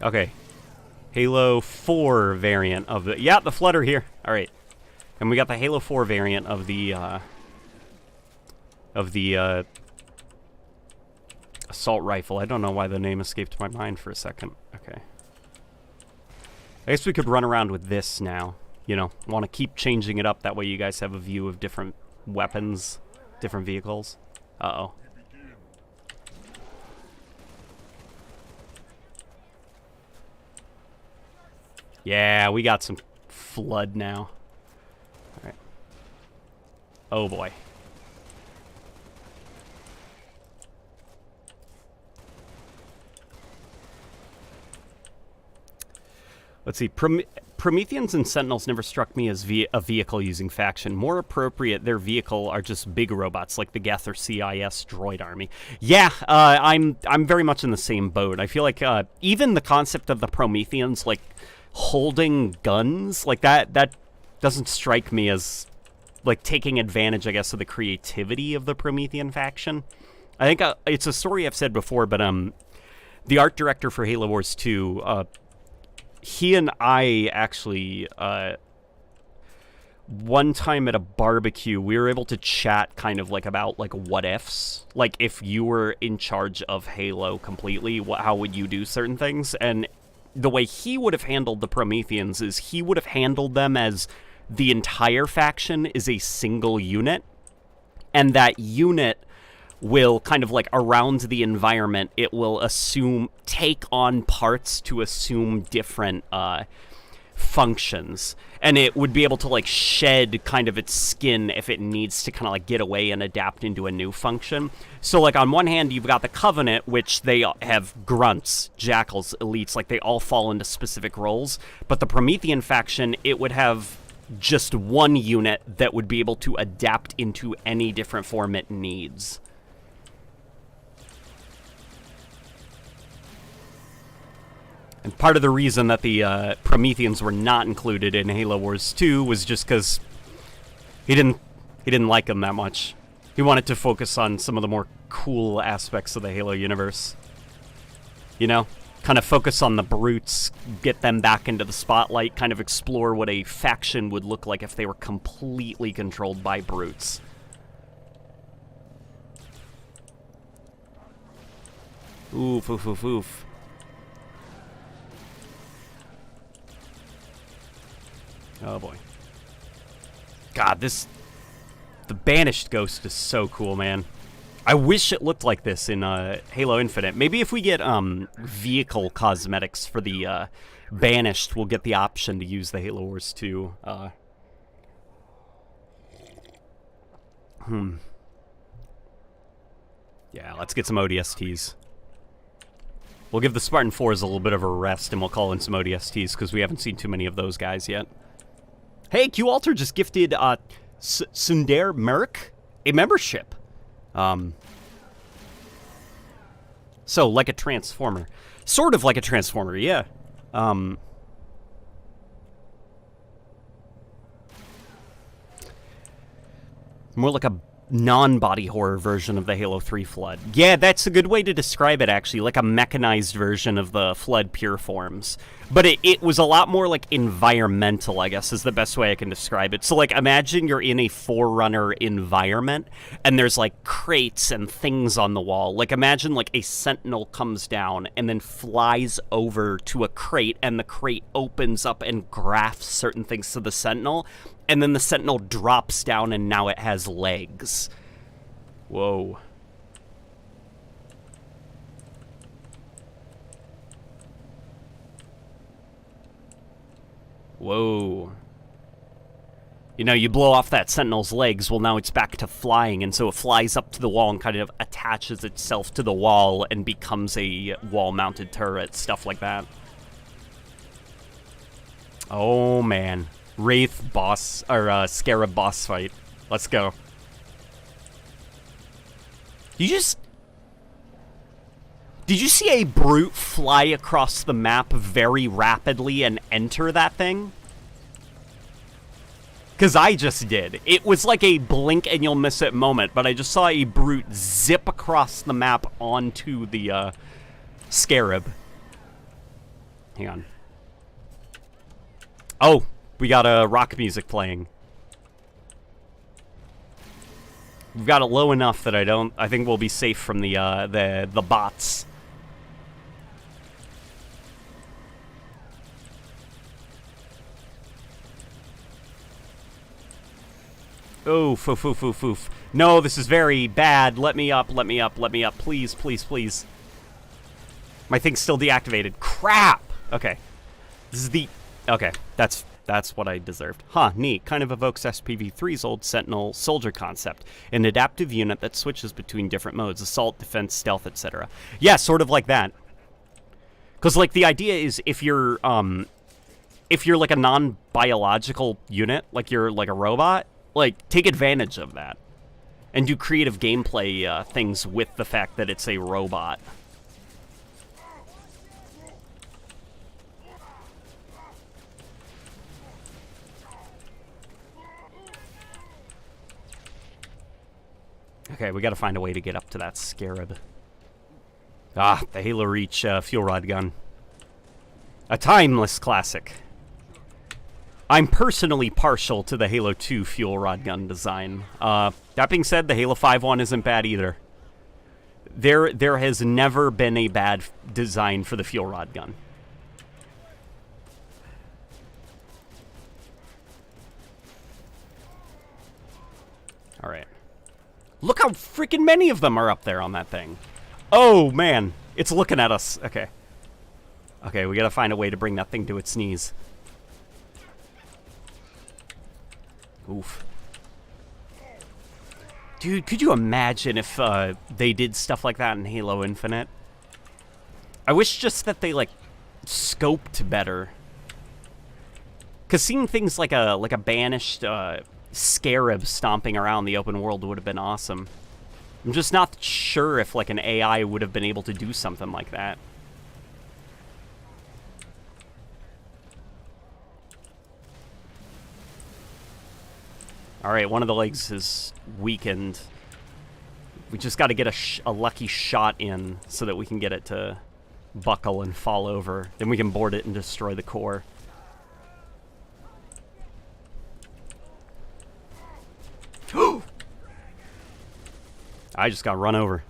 Okay. Halo 4 variant of the... Yeah, the Flooder here. Alright. And we got the Halo 4 variant of the, assault rifle. I don't know why the name escaped my mind for a second. Okay. I guess we could run around with this now. You know, want to keep changing it up. That way you guys have a view of different weapons, different vehicles. Uh-oh. Yeah, we got some flood now. All right. Oh, boy. Let's see. Prometheans and Sentinels never struck me as a vehicle-using faction. More appropriate, their vehicle are just big robots, like the Geth or CIS droid army. Yeah, I'm very much in the same boat. I feel like even the concept of the Prometheans, like, holding guns, like, that doesn't strike me as, like, taking advantage, I guess, of the creativity of the Promethean faction. I think it's a story I've said before, but the art director for Halo Wars 2, he and I actually, one time at a barbecue, we were able to chat kind of like about like what ifs, like if you were in charge of Halo completely, how would you do certain things? And the way he would have handled the Prometheans is he would have handled them as the entire faction is a single unit, and that unit will kind of like around the environment, it will take on parts to assume different functions, and it would be able to like shed kind of its skin if it needs to kind of like get away and adapt into a new function. So like on one hand you've got the Covenant, which they have grunts, jackals, elites, like they all fall into specific roles, but the Promethean faction, it would have just one unit that would be able to adapt into any different form it needs. And part of the reason that the Prometheans were not included in Halo Wars 2 was just because he didn't like them that much. He wanted to focus on some of the more cool aspects of the Halo universe. You know? kind of focus on the brutes, get them back into the spotlight, kind of explore what a faction would look like if they were completely controlled by brutes. Oof, oof, oof, oof. Oh boy. God, the Banished Ghost is so cool, man. I wish it looked like this in Halo Infinite. Maybe if we get vehicle cosmetics for the Banished, we'll get the option to use the Halo Wars 2. Yeah, let's get some ODSTs. We'll give the Spartan 4s a little bit of a rest, and we'll call in some ODSTs, because we haven't seen too many of those guys yet. Hey, Q-Alter just gifted Sundar Merk a membership. So, like a Transformer. Sort of like a Transformer, yeah. More like a non-body horror version of the Halo 3 Flood. Yeah, that's a good way to describe it, actually. Like a mechanized version of the Flood Pure Forms. But it was a lot more, like, environmental, I guess, is the best way I can describe it. So, like, imagine you're in a Forerunner environment, and there's, like, crates and things on the wall. Like, imagine, like, a Sentinel comes down and then flies over to a crate, and the crate opens up and grafts certain things to the Sentinel, and then the Sentinel drops down, and now it has legs. Whoa. Whoa. You know, you blow off that Sentinel's legs, well, now it's back to flying, and so it flies up to the wall and kind of attaches itself to the wall and becomes a wall-mounted turret, stuff like that. Oh, man. Wraith boss, or Scarab boss fight. Let's go. Did you see a brute fly across the map very rapidly and enter that thing? Because I just did. It was like a blink and you'll miss it moment, but I just saw a brute zip across the map onto the Scarab. Hang on. Oh, we got rock music playing. We've got it low enough that I think we'll be safe from the bots. Oof, oof, oof, oof, oof. No, this is very bad. Let me up, let me up, let me up. Please, please, please. My thing's still deactivated. Crap! Okay. This is the... Okay, that's what I deserved. Huh, neat. Kind of evokes SPV3's old Sentinel soldier concept. An adaptive unit that switches between different modes. Assault, defense, stealth, etc. Yeah, sort of like that. Because, like, the idea is if you're like a non-biological unit, like you're like a robot, like, take advantage of that. And do creative gameplay things with the fact that it's a robot. Okay, we gotta find a way to get up to that Scarab. Ah, the Halo Reach fuel rod gun. A timeless classic. I'm personally partial to the Halo 2 fuel rod gun design. That being said, the Halo 5 one isn't bad either. There has never been a bad design for the fuel rod gun. Alright. Look how freaking many of them are up there on that thing. Oh, man. It's looking at us. Okay. Okay, we gotta find a way to bring that thing to its knees. Oof. Dude, could you imagine if they did stuff like that in Halo Infinite? I wish just that they, like, scoped better. Because seeing things like a banished Scarab stomping around the open world would have been awesome. I'm just not sure if, like, an AI would have been able to do something like that. Alright, one of the legs is weakened. We just got to get a lucky shot in so that we can get it to buckle and fall over. Then we can board it and destroy the core. I just got run over.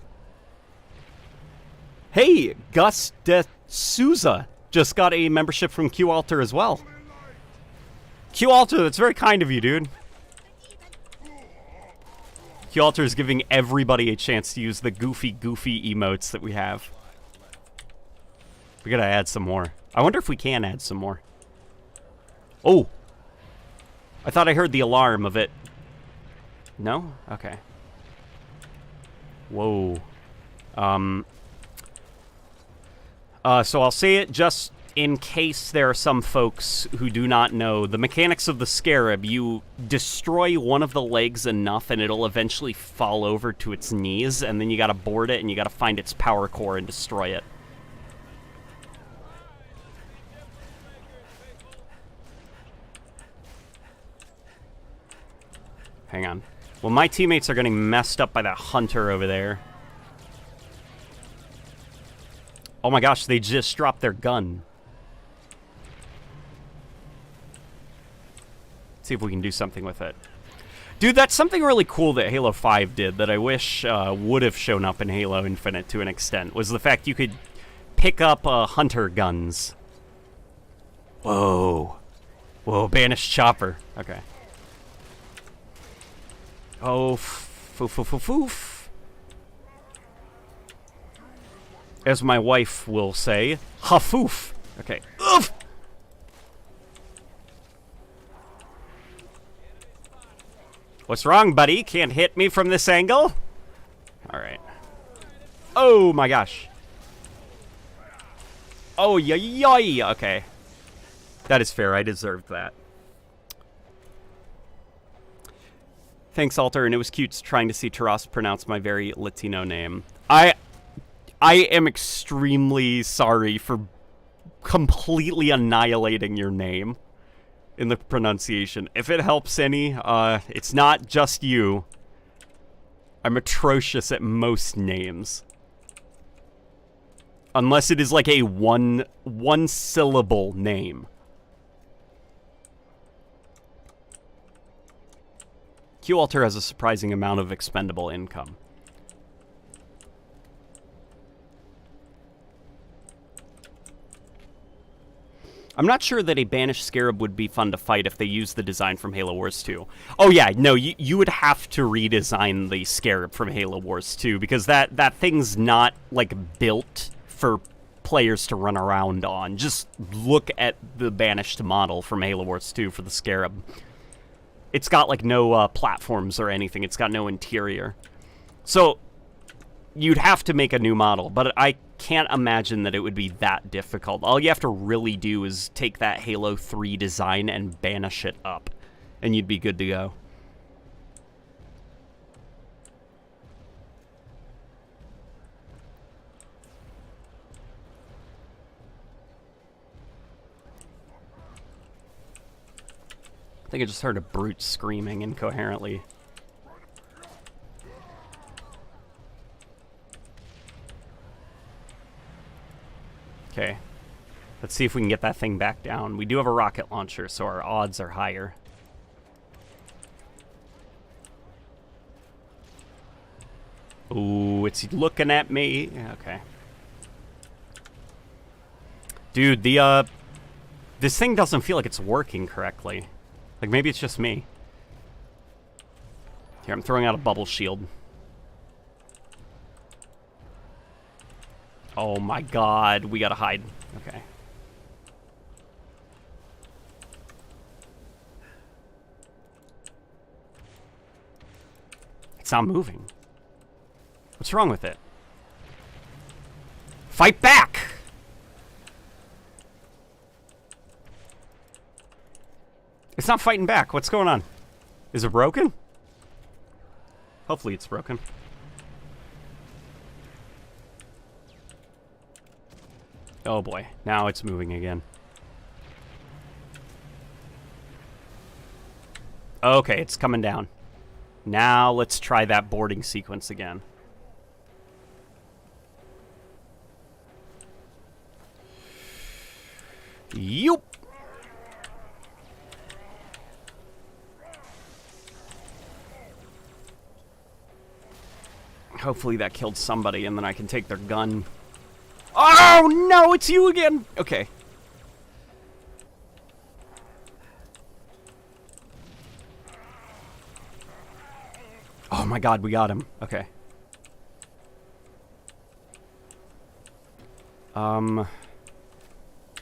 Hey, Gus de Souza just got a membership from Q Alter as well. Q Alter, that's very kind of you, dude. Q Alter is giving everybody a chance to use the goofy emotes that we have. We gotta add some more. I wonder if we can add some more. Oh! I thought I heard the alarm of it. No? Okay. Whoa. So I'll say it just in case there are some folks who do not know. The mechanics of the Scarab, you destroy one of the legs enough and it'll eventually fall over to its knees, and then you gotta board it and you gotta find its power core and destroy it. Hang on. Well, my teammates are getting messed up by that hunter over there. Oh my gosh, they just dropped their gun. Let's see if we can do something with it. Dude, that's something really cool that Halo 5 did that I wish would have shown up in Halo Infinite to an extent, was the fact you could pick up hunter guns. Whoa. Whoa, banished chopper. Okay. Oh, foof. As my wife will say, hafoof. Okay. Oof. What's wrong, buddy? Can't hit me from this angle? Alright. Oh my gosh. Oh, yoy. Okay. That is fair. I deserved that. Thanks, Alter, and it was cute trying to see Taras pronounce my very Latino name. I am extremely sorry for completely annihilating your name in the pronunciation. If it helps any, it's not just you. I'm atrocious at most names. Unless it is like a one-syllable name. Q-Alter has a surprising amount of expendable income. I'm not sure that a banished Scarab would be fun to fight if they used the design from Halo Wars 2. Oh yeah, no, you would have to redesign the Scarab from Halo Wars 2, because that thing's not, like, built for players to run around on. Just look at the banished model from Halo Wars 2 for the Scarab. It's got, like, no platforms or anything. It's got no interior. So, you'd have to make a new model, but I can't imagine that it would be that difficult. All you have to really do is take that Halo 3 design and banish it up, and you'd be good to go. I think I just heard a brute screaming incoherently. Okay. Let's see if we can get that thing back down. We do have a rocket launcher, so our odds are higher. Ooh, it's looking at me. Okay. Dude, this thing doesn't feel like it's working correctly. Like, maybe it's just me. Here, I'm throwing out a bubble shield. Oh my god, we gotta hide. Okay. It's not moving. What's wrong with it? Fight back! It's not fighting back. What's going on? Is it broken? Hopefully it's broken. Oh boy, now it's moving again. Okay, it's coming down. Now let's try that boarding sequence again. Yup. Hopefully that killed somebody, and then I can take their gun. Oh, no, it's you again! Okay. Oh my god, we got him. Okay.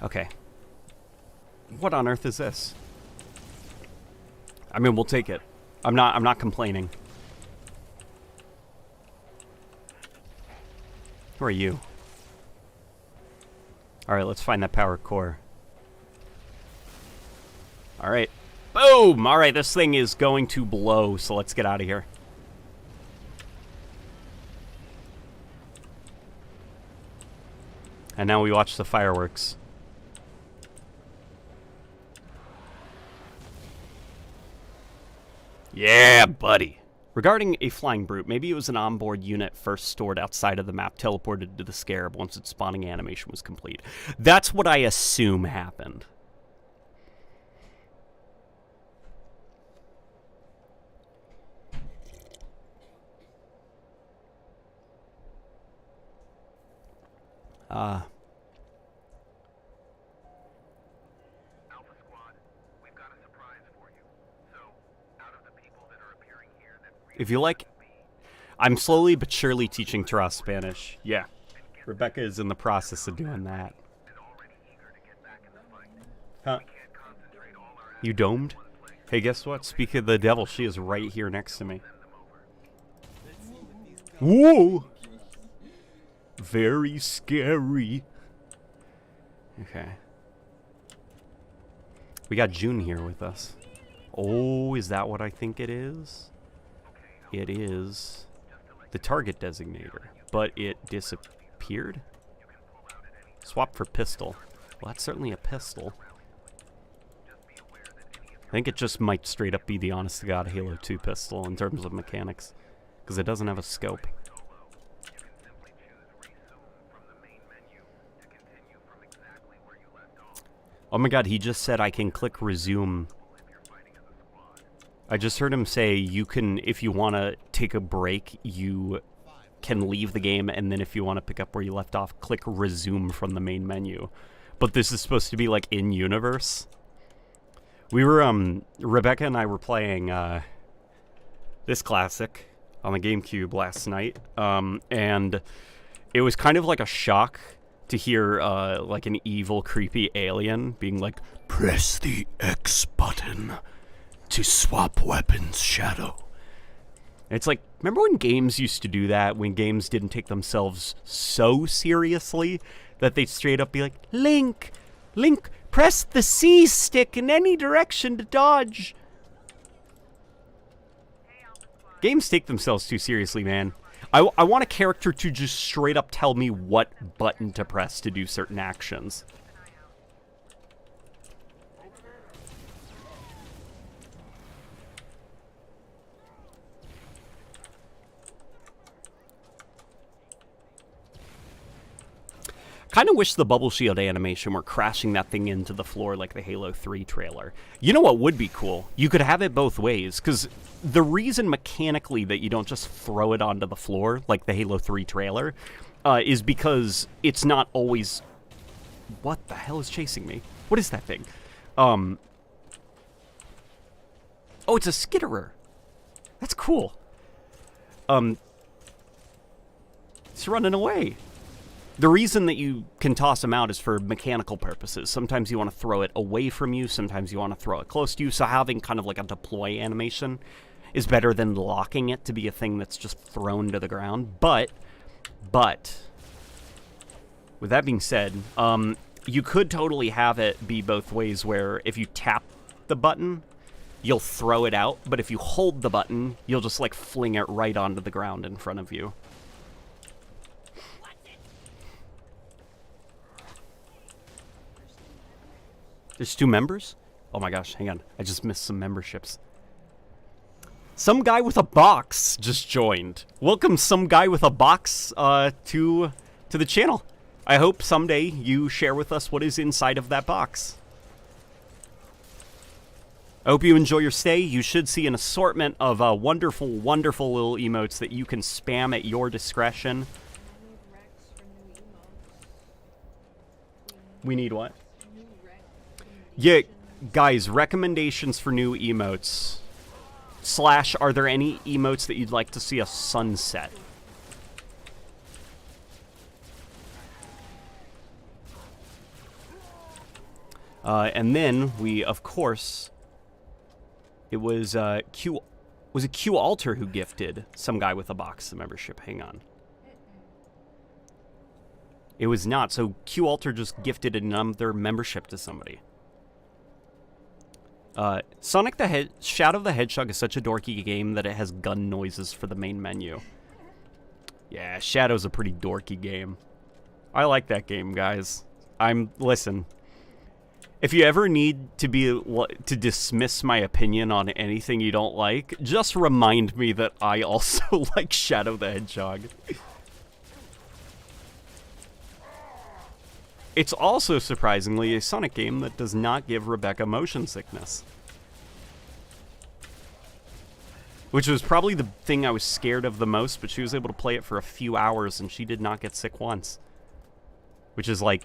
Okay. What on earth is this? I mean, we'll take it. I'm not complaining. Who are you? Alright, let's find that power core. Alright. Boom! Alright, this thing is going to blow, so let's get out of here. And now we watch the fireworks. Yeah, buddy. Regarding a flying brute, maybe it was an onboard unit first stored outside of the map, teleported to the scarab once its spawning animation was complete. That's what I assume happened. Alpha Squad, we've got a surprise for you. So, out of the people that are appearing here that really If you like, I'm slowly but surely teaching Taras Spanish. Yeah. Rebecca is in the process of doing that. is already eager to get back in the fight. Huh? Can't concentrate all our You domed? Hey, guess what? Speak of the devil, she is right here next to me. Whoa! Very scary. Okay. We got June here with us. Oh, is that what I think it is? It is the target designator, but it disappeared? Swap for pistol. Well, that's certainly a pistol. I think it just might straight up be the honest-to-God Halo 2 pistol in terms of mechanics, because it doesn't have a scope. Oh my god, he just said I can click resume. I just heard him say you can, if you want to take a break, you can leave the game, and then if you want to pick up where you left off, click resume from the main menu. But this is supposed to be like in-universe. We were, Rebecca and I were playing this classic on the GameCube last night, and it was kind of like a shock to hear like an evil, creepy alien being like, "Press the X button to swap weapons, Shadow." And it's like, remember when games used to do that, when games didn't take themselves so seriously that they'd straight up be like, Link, press the C stick in any direction to dodge. Games take themselves too seriously, man. I want a character to just straight up tell me what button to press to do certain actions. Kind of wish the bubble shield animation were crashing that thing into the floor like the Halo 3 trailer. You know what would be cool? You could have it both ways, because the reason mechanically that you don't just throw it onto the floor like the Halo 3 trailer is because it's not always... What the hell is chasing me? What is that thing? Oh, it's a skitterer. That's cool. It's running away. The reason that you can toss them out is for mechanical purposes. Sometimes you want to throw it away from you, sometimes you want to throw it close to you, so having kind of like a deploy animation is better than locking it to be a thing that's just thrown to the ground. But, with that being said, you could totally have it be both ways, where if you tap the button, you'll throw it out, but if you hold the button, you'll just like fling it right onto the ground in front of you. There's 2 members? Oh my gosh, hang on. I just missed some memberships. Some guy with a box just joined. Welcome, some guy with a box, to the channel. I hope someday you share with us what is inside of that box. I hope you enjoy your stay. You should see an assortment of wonderful, wonderful little emotes that you can spam at your discretion. We need what? Yeah, guys, recommendations for new emotes. / are there any emotes that you'd like to see a sunset? And then we, of course, it was was it Q Alter who gifted some guy with a box of membership? Hang on. It was not. So Q Alter just gifted another membership to somebody. Shadow the Hedgehog is such a dorky game that it has gun noises for the main menu. Yeah, Shadow's a pretty dorky game. I like that game, guys. Listen. If you ever need to dismiss my opinion on anything you don't like, just remind me that I also like Shadow the Hedgehog. It's also, surprisingly, a Sonic game that does not give Rebecca motion sickness. Which was probably the thing I was scared of the most, but she was able to play it for a few hours and she did not get sick once. Which is like,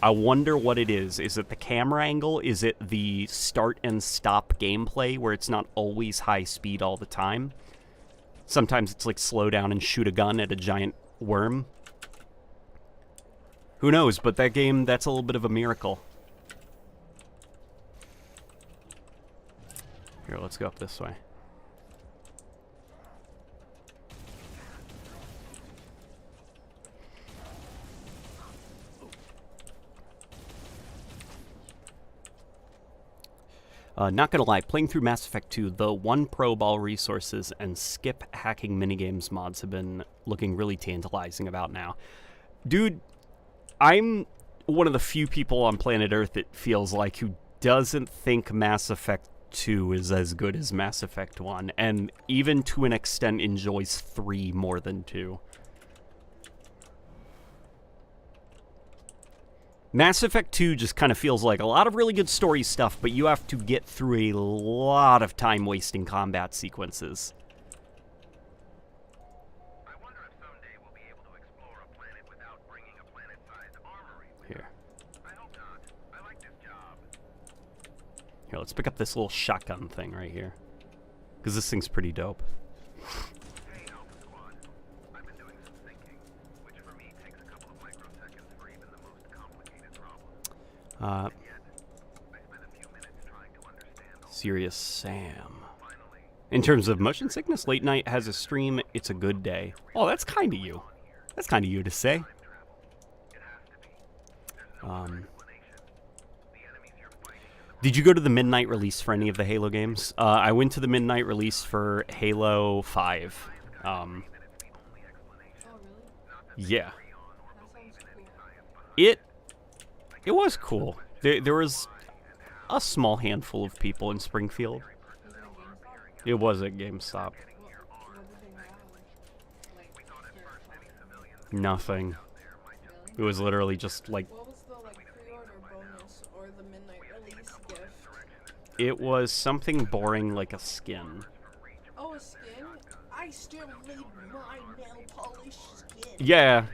I wonder what it is. Is it the camera angle? Is it the start and stop gameplay where it's not always high speed all the time? Sometimes it's like slow down and shoot a gun at a giant worm. Who knows, but that game, that's a little bit of a miracle. Here, let's go up this way. Not gonna lie, playing through Mass Effect 2, the 1 probe all resources and skip hacking minigames mods have been looking really tantalizing about now. Dude, I'm one of the few people on planet Earth, it feels like, who doesn't think Mass Effect 2 is as good as Mass Effect 1, and even to an extent enjoys 3 more than 2. Mass Effect 2 just kind of feels like a lot of really good story stuff, but you have to get through a lot of time-wasting combat sequences. I wonder if someday we'll be able to explore a planet without bringing a planet-sized armory with Here. us. I hope not. I like this job. Here, let's pick up this little shotgun thing right here. Because this thing's pretty dope. Hey, Alpha Squad. I've been doing some thinking, which for me takes a couple of microseconds for even the most complicated problems. Yet, I spent a few minutes trying to understand all Serious Sam. finally. In terms of motion sickness, Late Night has a stream. It's a good day. Oh, that's kind of you. That's kind of you to say. It has to be. There's no other explanation. The enemies you're fighting in the Did you go to the midnight release for any of the Halo games? I went to the midnight release for Halo 5. that it's the only explanation. Oh, really? Yeah. That sounds cool. It was cool. There was a small handful of people in Springfield. Was it a GameStop? It was at GameStop. What did they have? Like, here, Nothing. really? It was literally just like, What was the, like, pre-order bonus or the midnight release gift? it was something boring like a skin. Oh, a skin? I still need my nail polish skin. Yeah.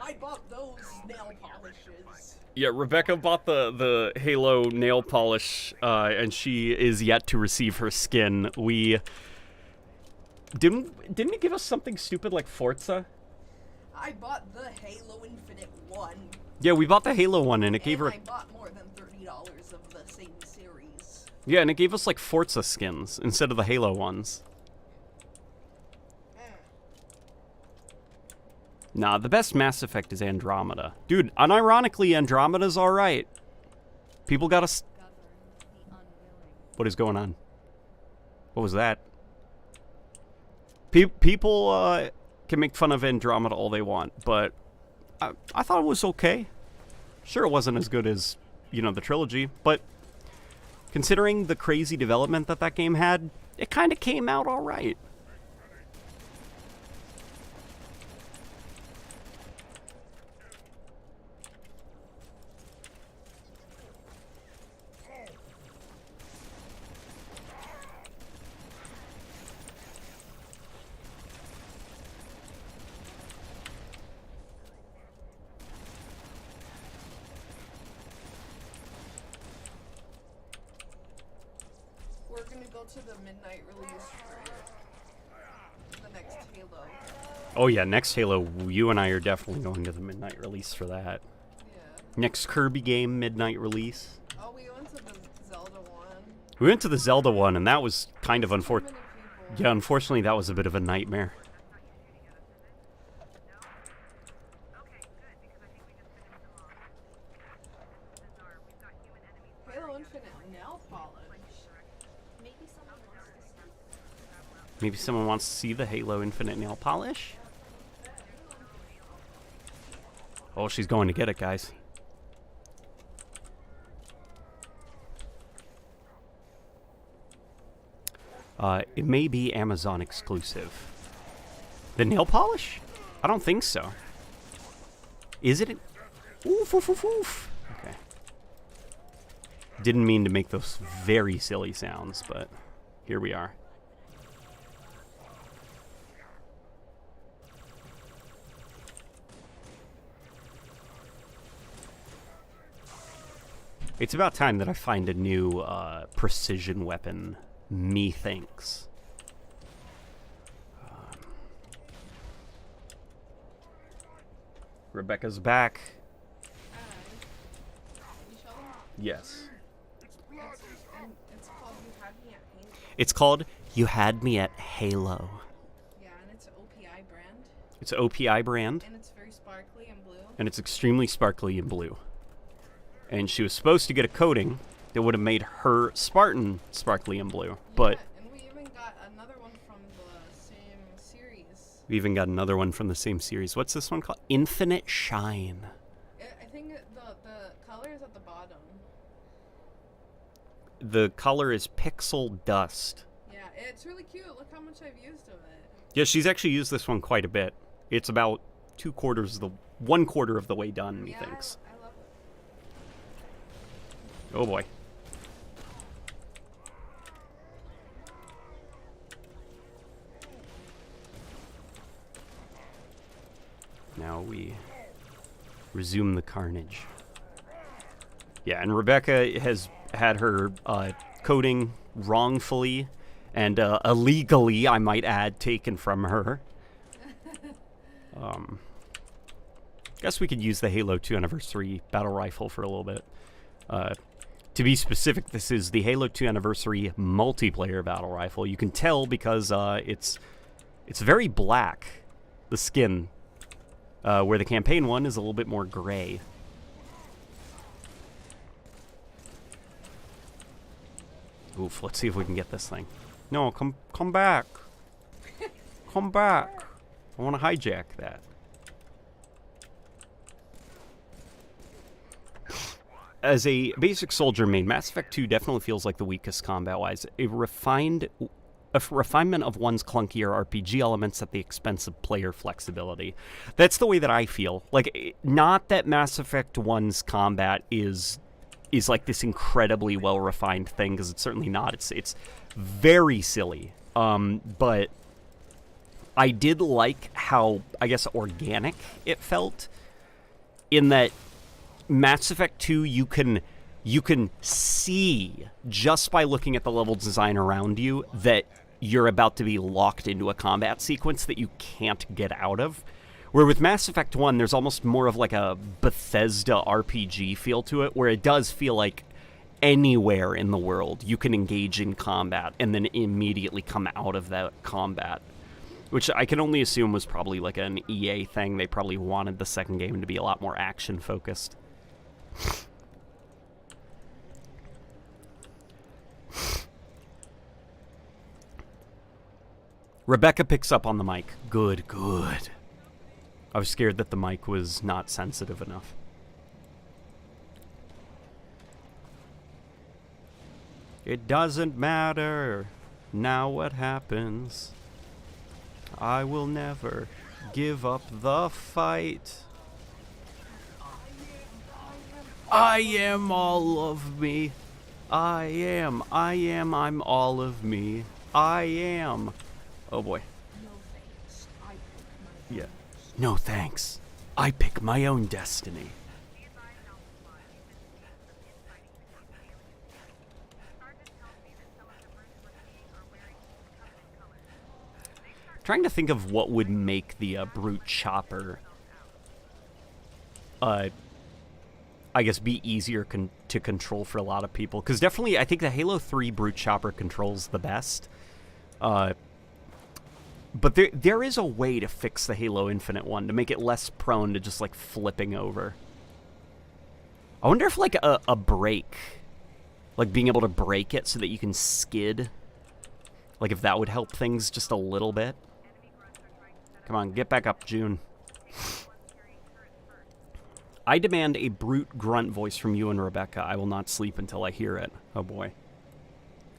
I bought those nail polishes. Yeah, Rebecca bought the Halo nail polish, and she is yet to receive her skin. We didn't it give us something stupid like Forza? I bought the Halo Infinite one. Yeah, we bought the Halo one, and it gave her. I bought more than $30 of the same series. Yeah, and it gave us like Forza skins instead of the Halo ones. Nah, the best Mass Effect is Andromeda. Dude, unironically, Andromeda's alright. People gotta... What is going on? What was that? People can make fun of Andromeda all they want, but I thought it was okay. Sure, it wasn't as good as, you know, the trilogy, but considering the crazy development that game had, it kind of came out alright. gonna go to the midnight release for the next Halo. Oh yeah, next Halo, you and I are definitely going to the midnight release for that. Yeah. Next Kirby game, midnight release. Oh, we went to the Zelda one. We went to the Zelda one, and that was kind of So unfortunate. many people. Yeah, unfortunately, that was a bit of a nightmare. Halo Infinite nail polish. Maybe someone wants to see the Halo Infinite nail polish? Oh, she's going to get it, guys. It may be Amazon exclusive. The nail polish? I don't think so. Is it? Oof, oof, oof, oof. Okay. Didn't mean to make those very silly sounds, but here we are. It's about time that I find a new precision weapon, methinks. Rebecca's back. You show them? Yes. It's called You Had Me at Halo. It's called You Had Me at Halo. Yeah, and it's an OPI brand. It's an OPI brand, And it's very sparkly and blue. and it's extremely sparkly and blue. And she was supposed to get a coating that would have made her Spartan sparkly and blue, but Yeah, and we even got another one from the same series. we even got another one from the same series. What's this one called? Infinite Shine. I think the color is at the bottom. The color is Pixel Dust. Yeah, it's really cute. Look how much I've used of it. Yeah, she's actually used this one quite a bit. It's about 1/4 of the way done, Yeah, methinks. I love it. Oh boy. Now we resume the carnage. Yeah, and Rebecca has had her coating wrongfully and illegally, I might add, taken from her. Guess we could use the Halo 2 Anniversary Battle Rifle for a little bit. To be specific, this is the Halo 2 Anniversary Multiplayer Battle Rifle. You can tell because it's very black, the skin, where the campaign one is a little bit more gray. Oof, let's see if we can get this thing. No, come back. Come back. I want to hijack that. As a basic soldier main, Mass Effect 2 definitely feels like the weakest combat-wise. A refinement of one's clunkier RPG elements at the expense of player flexibility. That's the way that I feel. Like, not that Mass Effect 1's combat is like this incredibly well-refined thing, because it's certainly not. It's very silly. But I did like how, I guess, organic it felt, in that Mass Effect 2, you can see, just by looking at the level design around you, that you're about to be locked into a combat sequence that you can't get out of. Where with Mass Effect 1, there's almost more of like a Bethesda RPG feel to it, where it does feel like anywhere in the world you can engage in combat and then immediately come out of that combat. Which I can only assume was probably like an EA thing. They probably wanted the second game to be a lot more action-focused. Rebecca picks up on the mic. Good, good. I was scared that the mic was not sensitive enough. It doesn't matter now what happens. I will never give up the fight. I am all of me. I'm all of me. I am. Oh boy. Yeah. No thanks. I pick my own destiny. Trying to think of what would make the brute chopper, I guess, be easier to control for a lot of people. Because definitely, I think the Halo 3 brute chopper controls the best. But there is a way to fix the Halo Infinite one to make it less prone to just like flipping over. I wonder if like a brake, like being able to brake it so that you can skid, like if that would help things just a little bit. Come on, get back up, June. I demand a brute grunt voice from you and Rebecca. I will not sleep until I hear it. Oh boy.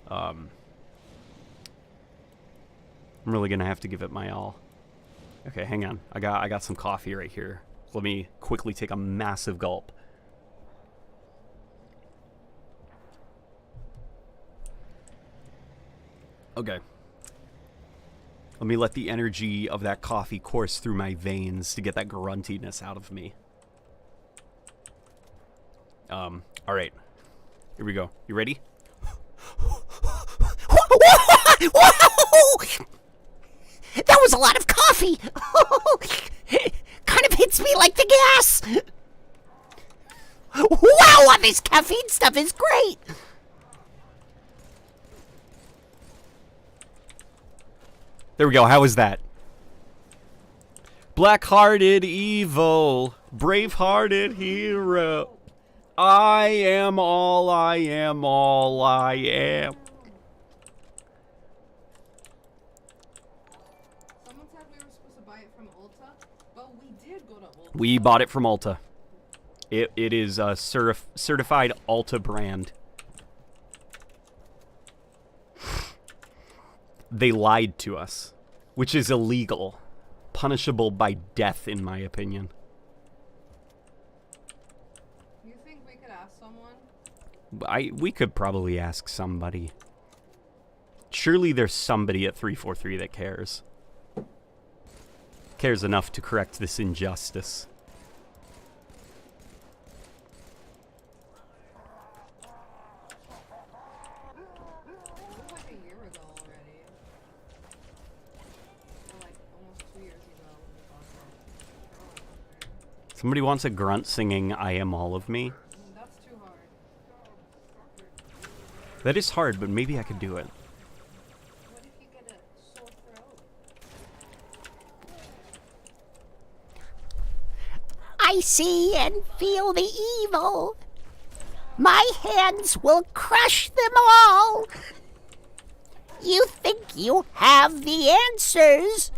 I'm really gonna have to give it my all. Okay, hang on. I got some coffee right here. Let me quickly take a massive gulp. Okay. Let me let the energy of that coffee course through my veins to get that gruntiness out of me. Alright. Here we go. You ready? That was a lot of coffee! Kind of hits me like the gas! Wow, this caffeine stuff is great! There we go. How was that? Black-hearted evil, brave-hearted hero. I am all I am, all I am. Someone said we were supposed to buy it from Ulta, but we did go to Ulta. We bought it from Ulta. It is a certified Ulta brand. They lied to us, which is illegal, punishable by death, in my opinion. You think we could ask someone? We could probably ask somebody. Surely there's somebody at 343 that cares. Cares enough to correct this injustice. It was like a year ago already. Or like almost 2 years ago when we bought it. Somebody wants a grunt singing I Am All of Me. That's too hard. That is hard, but maybe I could do it. What if you get a sore throat? I see and feel the evil. My hands will crush them all. You think you have the answers?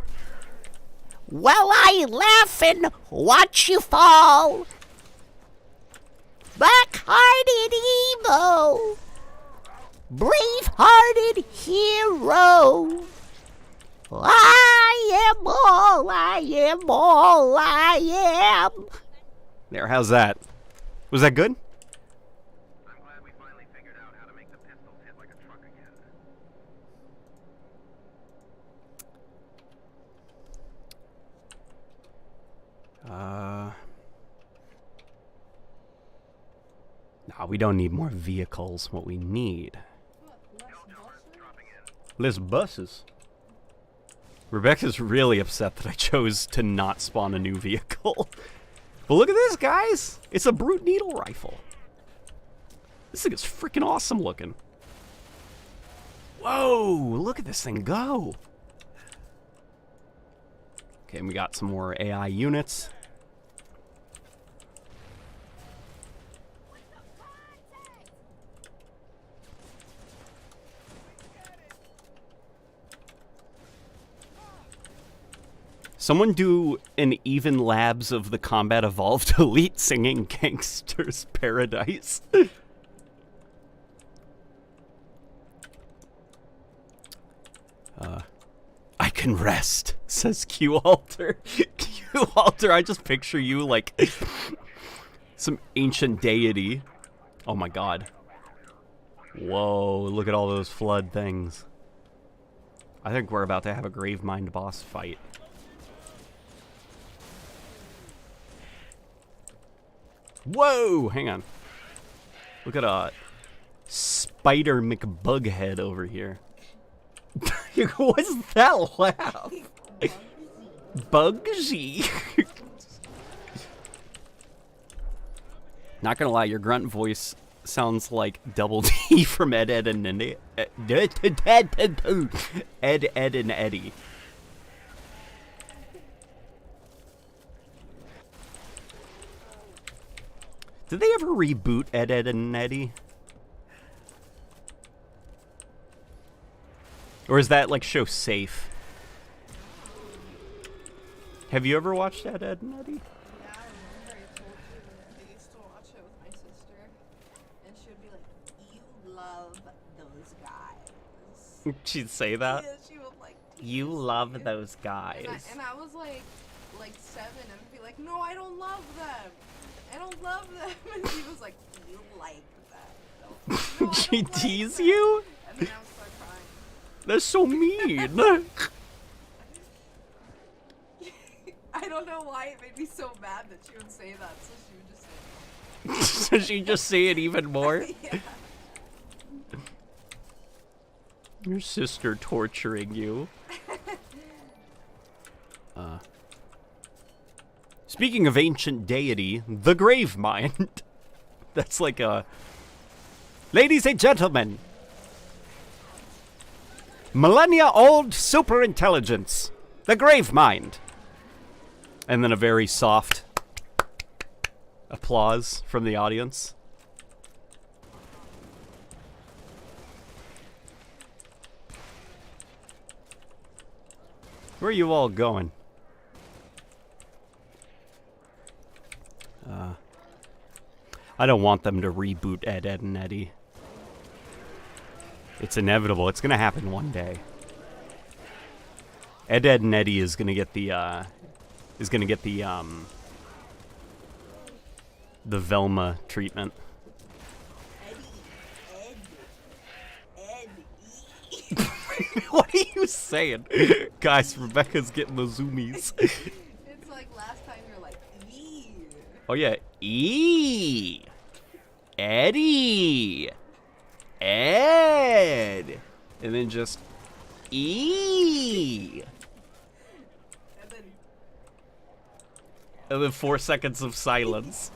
Well, I laugh and watch you fall. Black-hearted evil, brave-hearted hero. I am all I am, all I am. There, how's that? Was that good? I'm glad we finally figured out how to make the pistols hit like a truck again. Nah, we don't need more vehicles. What we need... What, less buses? Dropping in. less buses. Rebecca's really upset that I chose to not spawn a new vehicle. But look at this, guys! It's a brute needle rifle. This thing is freaking awesome looking. Whoa! Look at this thing go! Okay, and we got some more AI units. Someone do an even labs of the Combat Evolved Elite singing Gangster's Paradise. I can rest, says Q Alter. Q Alter, I just picture you like some ancient deity. Oh my god. Whoa, look at all those flood things. I think we're about to have a Gravemind boss fight. Whoa! Hang on. Look at Spider McBughead over here. What's that laugh? Bugsy. Not gonna lie, your grunt voice sounds like Double D from Ed, Ed, and Eddie. Ed, Ed, and Eddie. Did they ever reboot Ed, Ed, and Eddie? Or is that, like, show safe? Have you ever watched Ed, Ed, and Eddie? Yeah, I remember I told you that I used to watch it with my sister, and she would be like, "You love those guys." She'd say that? Yeah, she would like. You tease love me. those guys. And I was like 7, and be like, "No, I don't love them. I don't love them." And she was like, "You like them." No, I She don't like tease them." you? And then I would start crying. That's so mean. I don't know why it made me so mad that she would say that, so she would just say So she just say it even more? yeah. Your sister torturing you. Speaking of ancient deity, the grave mind. That's like a... Ladies and gentlemen. Millennia old superintelligence. The grave mind. And then a very soft applause from the audience. Where are you all going? I don't want them to reboot Ed, Ed, and Eddie. It's inevitable. It's gonna happen one day. Ed, Ed, and Eddie is gonna get the Velma treatment. What are you saying? Guys, Rebecca's getting the zoomies. It's like last time you're like, "Eee." Oh yeah, E. Eddie. Ed. And then just E. And then 4 seconds of silence.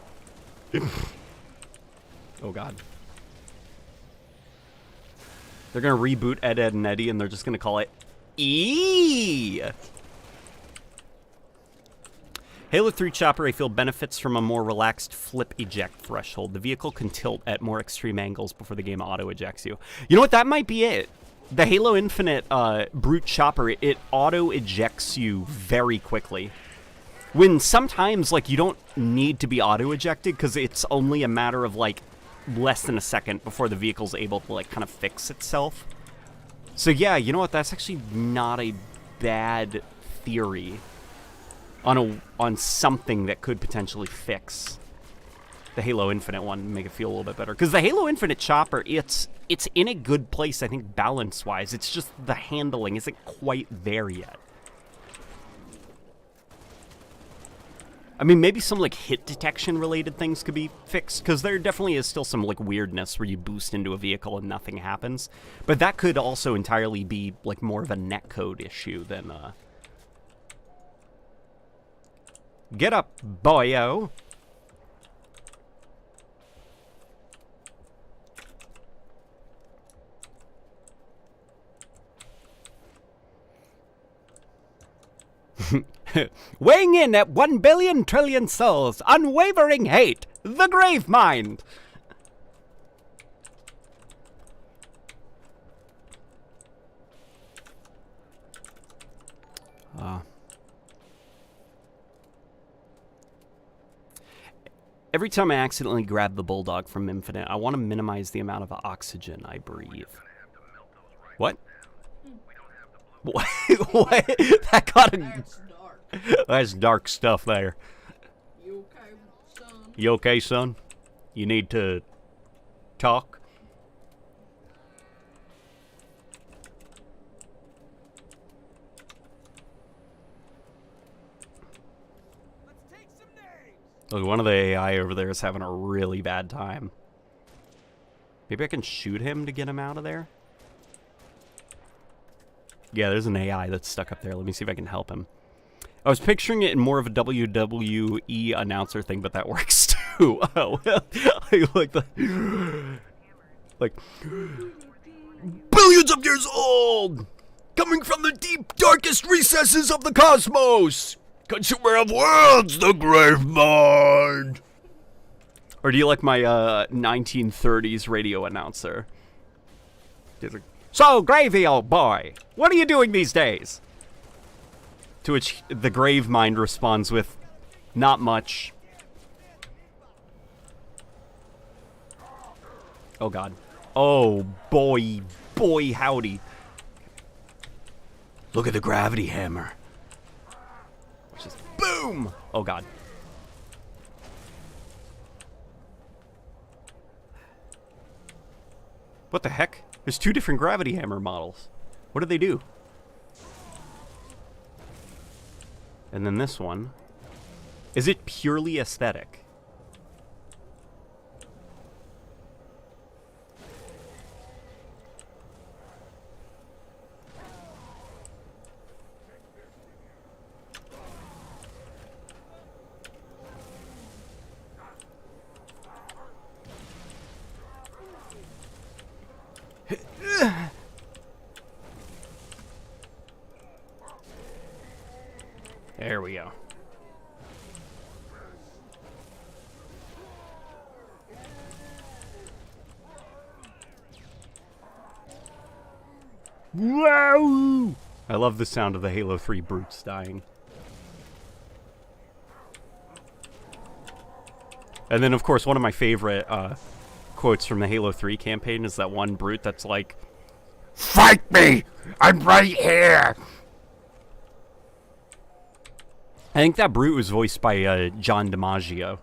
Oh god. They're gonna reboot Ed, Ed, and Eddie, and they're just gonna call it E. Halo 3 Chopper, I feel, benefits from a more relaxed flip eject threshold. The vehicle can tilt at more extreme angles before the game auto ejects you. You know what? That might be it. The Halo Infinite Brute Chopper, it auto ejects you very quickly. When sometimes, like, you don't need to be auto ejected because it's only a matter of, like, less than a second before the vehicle's able to, like, kind of fix itself. So yeah, you know what? That's actually not a bad theory on something that could potentially fix the Halo Infinite one and make it feel a little bit better. Because the Halo Infinite Chopper, it's in a good place, I think, balance-wise. It's just the handling isn't quite there yet. I mean, maybe some, like, hit detection-related things could be fixed, because there definitely is still some, like, weirdness where you boost into a vehicle and nothing happens. But that could also entirely be, like, more of a netcode issue than, Get up, boyo! Weighing in at 1 billion trillion souls, unwavering hate, the grave mind. Every time I accidentally grab the bulldog from Infinite, I want to minimize the amount of oxygen I breathe. What? What? What? That got a... That's dark. That's dark stuff there. You okay, son? You okay, son? You need to talk? Look, one of the AI over there is having a really bad time. Maybe I can shoot him to get him out of there? Yeah, there's an AI that's stuck up there. Let me see if I can help him. I was picturing it in more of a WWE announcer thing, but that works too. Oh, well, I like the... Like... Billions of years old! Coming from the deep, darkest recesses of the cosmos! Consumer of worlds, the grave mind! Or do you like my 1930s radio announcer? He's like, so, Gravy, old boy, what are you doing these days? To which the grave mind responds with, not much. Oh, God. Oh, boy, howdy. Look at the gravity hammer. Just boom! Oh, God. What the heck? There's 2 different gravity hammer models. What do they do? And then this one. Is it purely aesthetic? There we go. Wow! I love the sound of the Halo 3 brutes dying. And then, of course, one of my favorite quotes from the Halo 3 campaign is that one brute that's like, "Fight me! I'm right here!" I think that brute was voiced by John DiMaggio.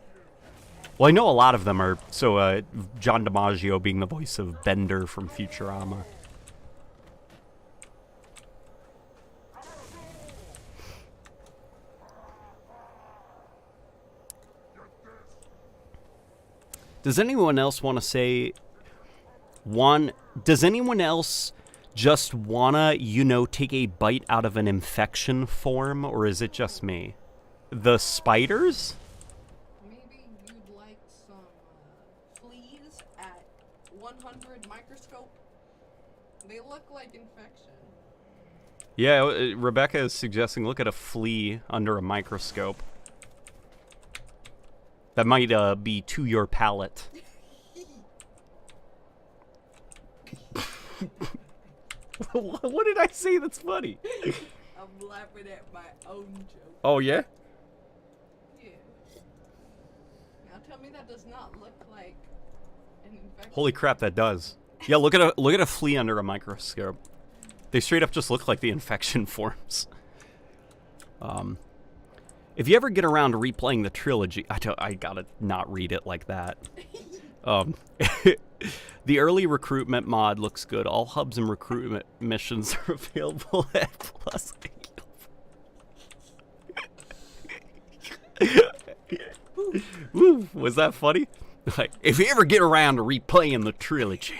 Well, I know a lot of them are, so John DiMaggio being the voice of Bender from Futurama. Does anyone else want to say does anyone else just wanna, take a bite out of an infection form, or is it just me? The spiders? Maybe you'd like some fleas at 100 microscope. They look like infection. Yeah, Rebecca is suggesting look at a flea under a microscope. That might be to your palate. What did I say that's funny? I'm laughing at my own joke. Oh, yeah? Yeah. Now tell me that does not look like an infection. Holy crap, that does. Yeah, look at a flea under a microscope. They straight up just look like the infection forms. If you ever get around to replaying the trilogy, I gotta not read it like that. The early recruitment mod looks good. All hubs and recruitment missions are available at Plus. Woo, was that funny? Like, if you ever get around to replaying the trilogy,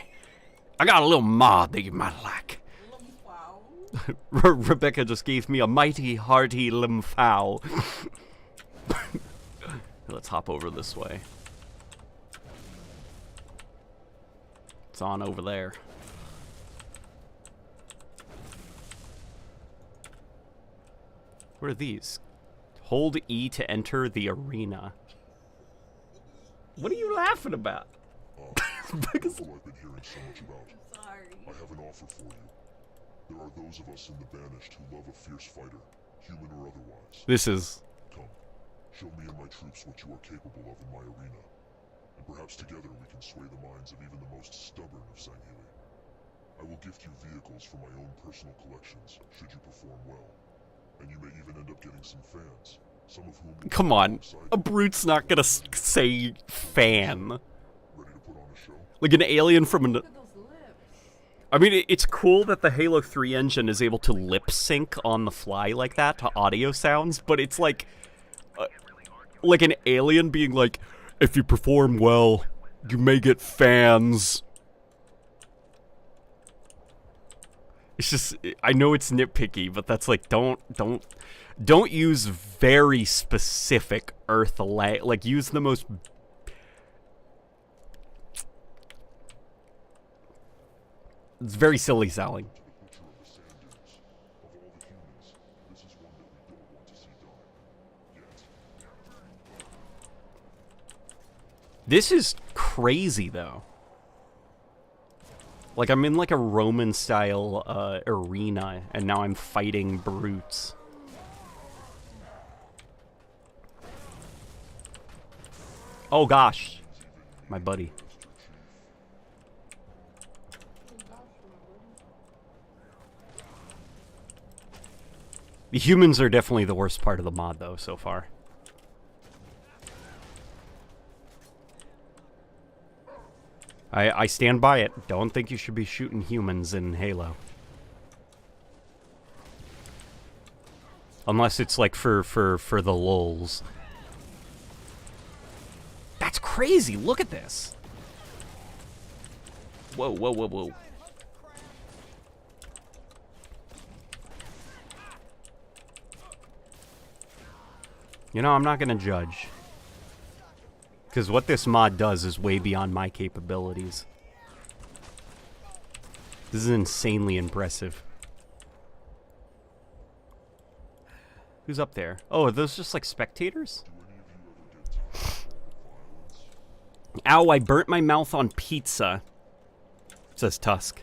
I got a little mod that you might like. Wow. Rebecca just gave me a mighty hearty limfow. Let's hop over this way. It's on over there. What are these? Hold E to enter the arena. What are you laughing about? Because I've been hearing so much about. Sorry. I have an offer for you. There are those of us in the Banished who love a fierce fighter, human or otherwise. this is... Come, show me and my troops what you are capable of in my arena. And perhaps together we can sway the minds of even the most stubborn of Sangheli. I will gift you vehicles from my own personal collections, should you perform well. And you may even end up getting some fans, some of whom will Come be on. alongside A you. brute's not gonna say fan. Ready to put on a show? Like an alien from an... Look at those lips. I mean, it's cool that the Halo 3 engine is able to lip sync on the fly like that to audio sounds, but it's like an alien being like, if you perform well, you may get fans. It's just, I know it's nitpicky, but that's like, don't use very specific Earth like use the most. It's very silly sounding. To the butcher of the sand dunes. Of all the humans, this is one that we don't want to see die. Yet. This is crazy, though. Like, I'm in, like, a Roman-style arena, and now I'm fighting brutes. Oh, gosh. My buddy. The humans are definitely the worst part of the mod, though, so far. I stand by it. Don't think you should be shooting humans in Halo. Unless it's like for the lulz. That's crazy. Look at this. Whoa, whoa, whoa, whoa. You know, I'm not gonna judge. Because what this mod does is way beyond my capabilities. This is insanely impressive. Who's up there? Oh, are those just like spectators? Ow, I burnt my mouth on pizza. Says Tusk.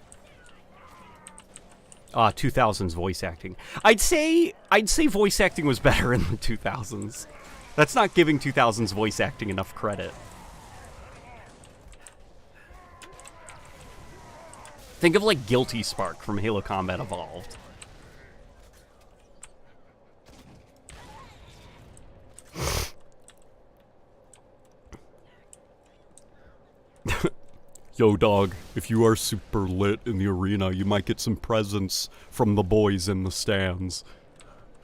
2000s voice acting. I'd say voice acting was better in the 2000s. That's not giving 2000s voice acting enough credit. Think of like Guilty Spark from Halo Combat Evolved. Yo, dog, if you are super lit in the arena, you might get some presents from the boys in the stands.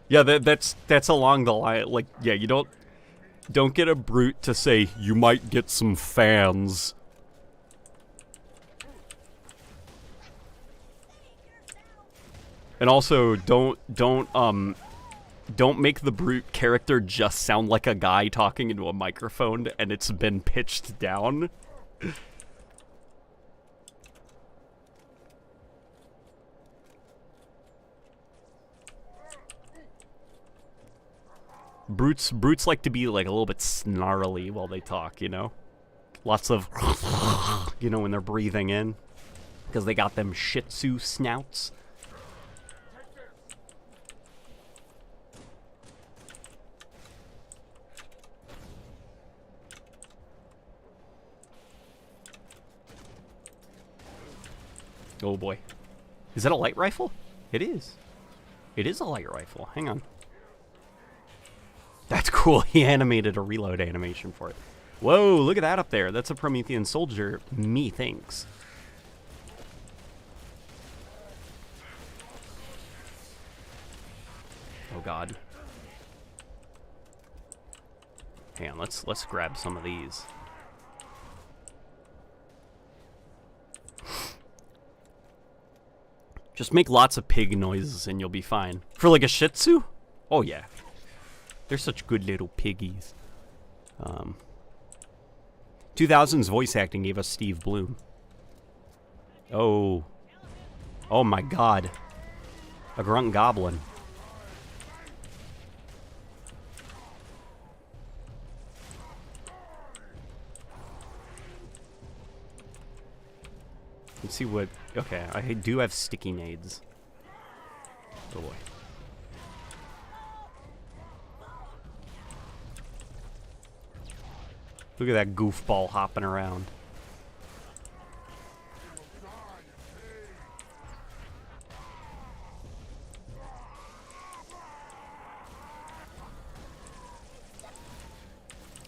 Yeah, that's along the line. Like, yeah, you don't get a brute to say you might get some fans. And also, don't make the brute character just sound like a guy talking into a microphone and it's been pitched down. Brutes like to be like a little bit snarly while they talk, you know? Lots of, you know, when they're breathing in. Because they got them Shih Tzu snouts. Oh boy. Is that a light rifle? It is. It is a light rifle. Hang on. That's cool. He animated a reload animation for it. Whoa, look at that up there. That's a Promethean soldier, methinks. Oh god. Hang on, let's grab some of these. Just make lots of pig noises and you'll be fine. For like a Shih Tzu? Oh yeah. They're such good little piggies. 2000's voice acting gave us Steve Bloom. Oh. Oh my god. A grunt goblin. Let's see what... Okay, I do have sticky nades. Oh boy. Look at that goofball hopping around.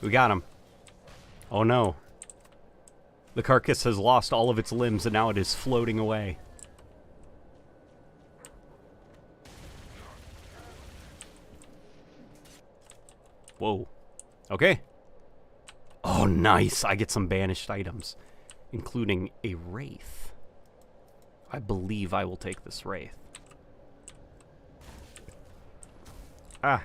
We got him. Oh no. The carcass has lost all of its limbs and now it is floating away. Whoa. Okay. Oh, nice. I get some banished items, including a wraith. I believe I will take this Wraith. Ah.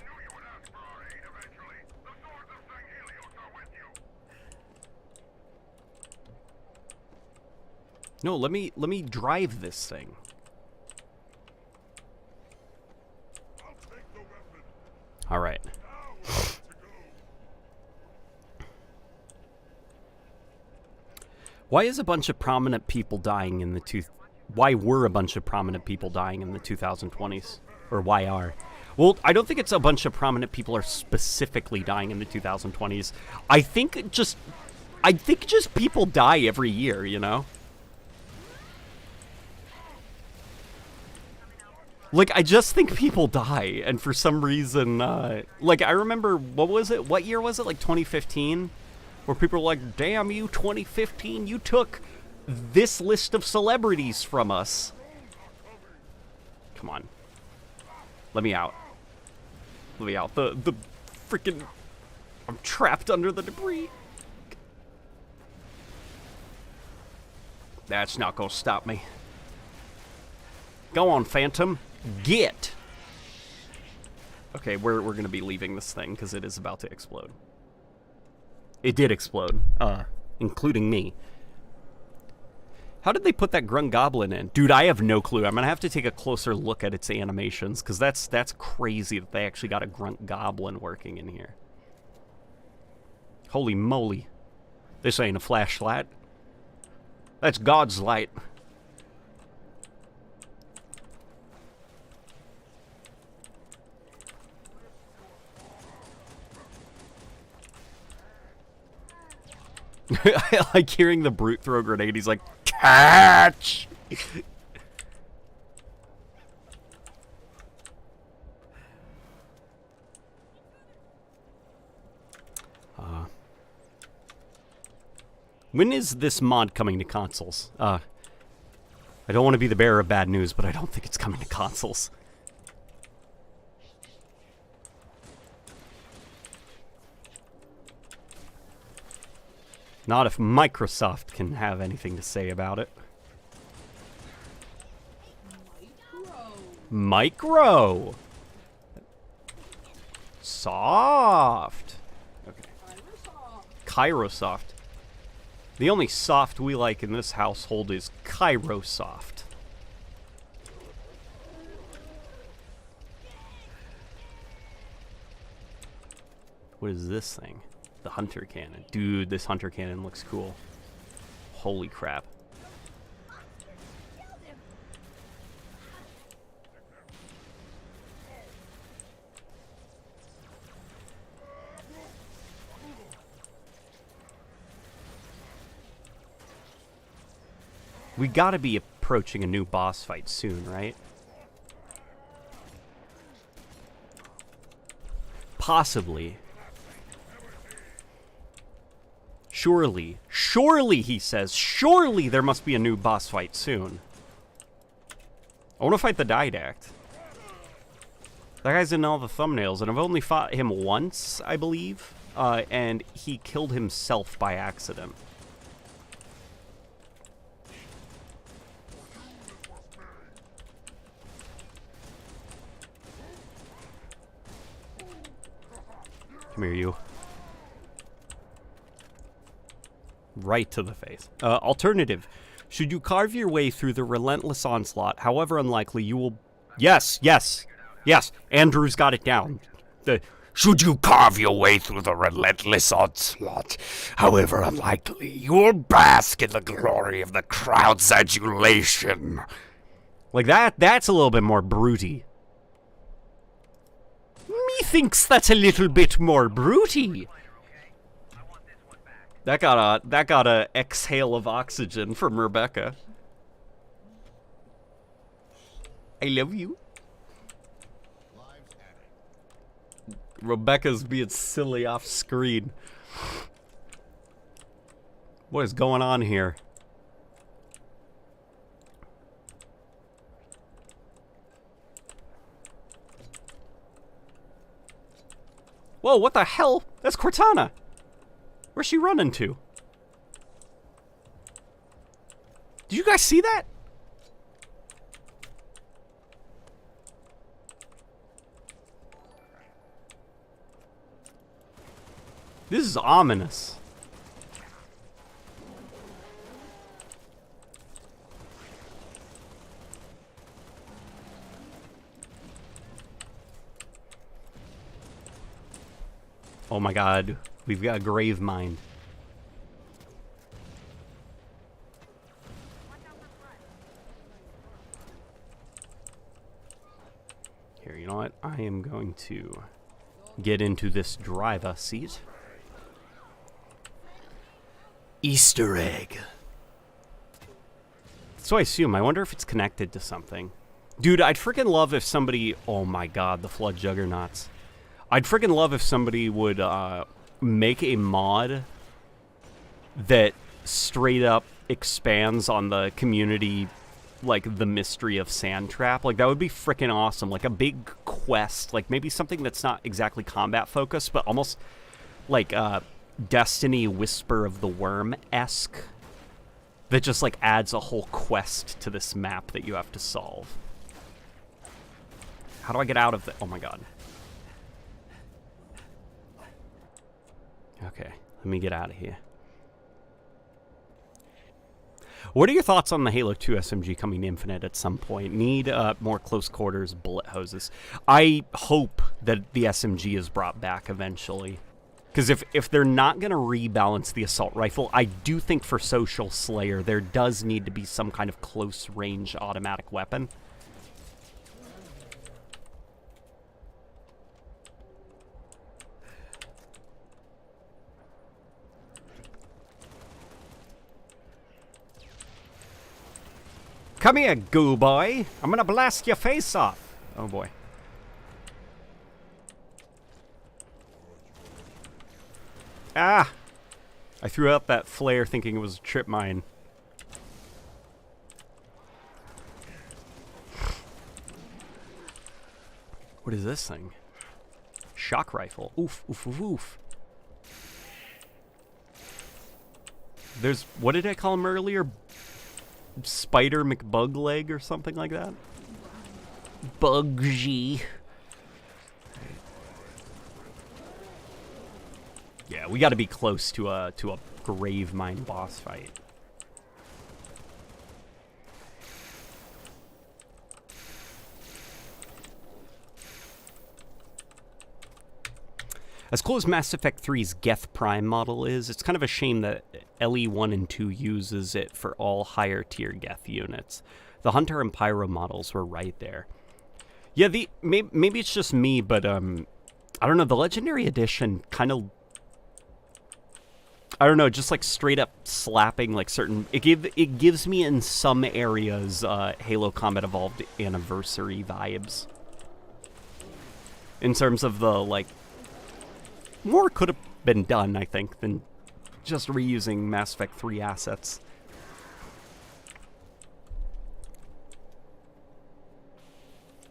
No, let me drive this thing. All right. Why is a bunch of prominent people dying in the Why were a bunch of prominent people dying in the 2020s? Or why are? Well, I don't think it's a bunch of prominent people are specifically dying in the 2020s. I think just people die every year, you know? Like, I just think people die, and for some reason, like, I remember, what year was it, like 2015? Where people were like, damn you, 2015, you took this list of celebrities from us. Come on. Let me out. Let me out. The freaking... I'm trapped under the debris. That's not gonna stop me. Go on, Phantom. Get! Okay, we're gonna be leaving this thing, because it is about to explode. It did explode, including me. How did they put that Grunt Goblin in? Dude, I have no clue. I'm gonna have to take a closer look at its animations, because that's crazy that they actually got a Grunt Goblin working in here. Holy moly. This ain't a flashlight. That's God's light. I like hearing the brute throw a grenade. He's like, catch! When is this mod coming to consoles? I don't want to be the bearer of bad news, but I don't think it's coming to consoles. Not if Microsoft can have anything to say about it. Micro! Soft! Okay. Kairosoft. The only soft we like in this household is Kairosoft. What is this thing? The hunter cannon. Dude, this hunter cannon looks cool. Holy crap. We gotta be approaching a new boss fight soon, right? Possibly. Surely, he says, surely there must be a new boss fight soon. I want to fight the Didact. That guy's in all the thumbnails, and I've only fought him once, I believe, and he killed himself by accident. Come here, you. Right to the face. Alternative. Should you carve your way through the relentless onslaught, however unlikely, you will... Yes. Andrew's got it down. Should you carve your way through the relentless onslaught, however unlikely, you will bask in the glory of the crowd's adulation. Like that's a little bit more brutey. Methinks that's a little bit more brutey. That got a exhale of oxygen from Rebecca. I love you. Rebecca's being silly off screen. What is going on here? Whoa, what the hell? That's Cortana. Where's she running to? Did you guys see that? This is ominous. Oh my god, we've got a grave mine. Here, you know what? I am going to get into this driver seat. Easter egg. So I assume. I wonder if it's connected to something. Dude, I'd freaking love if somebody... Oh my god, the Flood Juggernauts. I'd freaking love if somebody would make a mod that straight up expands on the community, like the mystery of Sandtrap. Like, that would be freaking awesome. Like a big quest, like maybe something that's not exactly combat focused, but almost like Destiny Whisper of the Worm-esque, that just like adds a whole quest to this map that you have to solve. How do I get out of the... Oh my god. Okay, let me get out of here. What are your thoughts on the Halo 2 SMG coming infinite at some point? Need more close quarters bullet hoses. I hope that the SMG is brought back eventually. Because if they're not going to rebalance the assault rifle, I do think for Social Slayer there does need to be some kind of close range automatic weapon. Come here, goo boy. I'm gonna blast your face off. Oh boy. Ah! I threw out that flare thinking it was a trip mine. What is this thing? Shock rifle. Oof, oof, oof, oof. There's... What did I call him earlier? Spider McBugleg or something like that? Bugsy. Yeah, we got to be close to a grave mine boss fight. As cool as Mass Effect 3's Geth Prime model is, it's kind of a shame that LE1 and 2 uses it for all higher tier Geth units. The Hunter and Pyro models were right there. Yeah, maybe it's just me, but I don't know, the Legendary Edition kind of... I don't know, just like straight up slapping like certain... It gives me in some areas Halo Combat Evolved Anniversary vibes. In terms of the, like... More could have been done, I think, than just reusing Mass Effect 3 assets.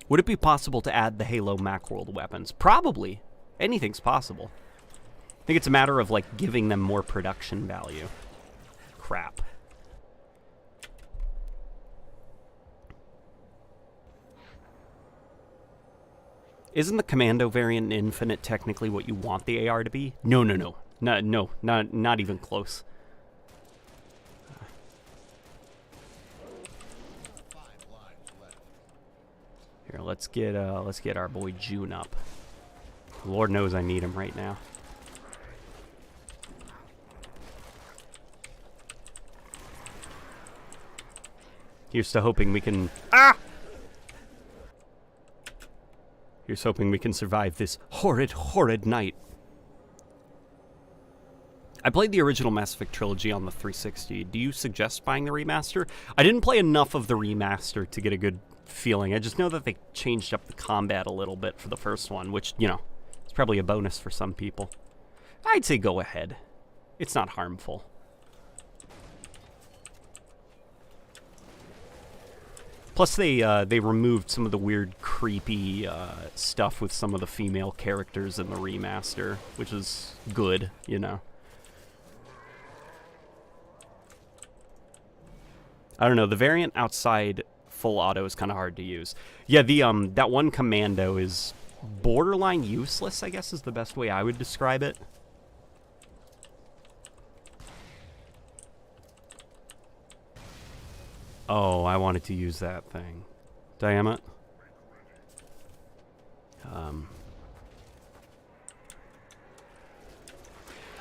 Would it be possible to add the Halo Macworld weapons? Probably. Anything's possible. I think it's a matter of, like, giving them more production value. Crap. Isn't the Commando variant in Infinite technically what you want the AR to be? No. Not even close. Here, let's get our boy June up. Lord knows I need him right now. Here's to hoping we can... Ah! Here's hoping we can survive this horrid, horrid night. I played the original Mass Effect trilogy on the 360. Do you suggest buying the remaster? I didn't play enough of the remaster to get a good feeling. I just know that they changed up the combat a little bit for the first one, which, you know, is probably a bonus for some people. I'd say go ahead. It's not harmful. Plus, they removed some of the weird, creepy stuff with some of the female characters in the remaster, which is good, you know. I don't know, the variant outside full auto is kind of hard to use. Yeah, the that one commando is borderline useless, I guess is the best way I would describe it. Oh, I wanted to use that thing. Damn it.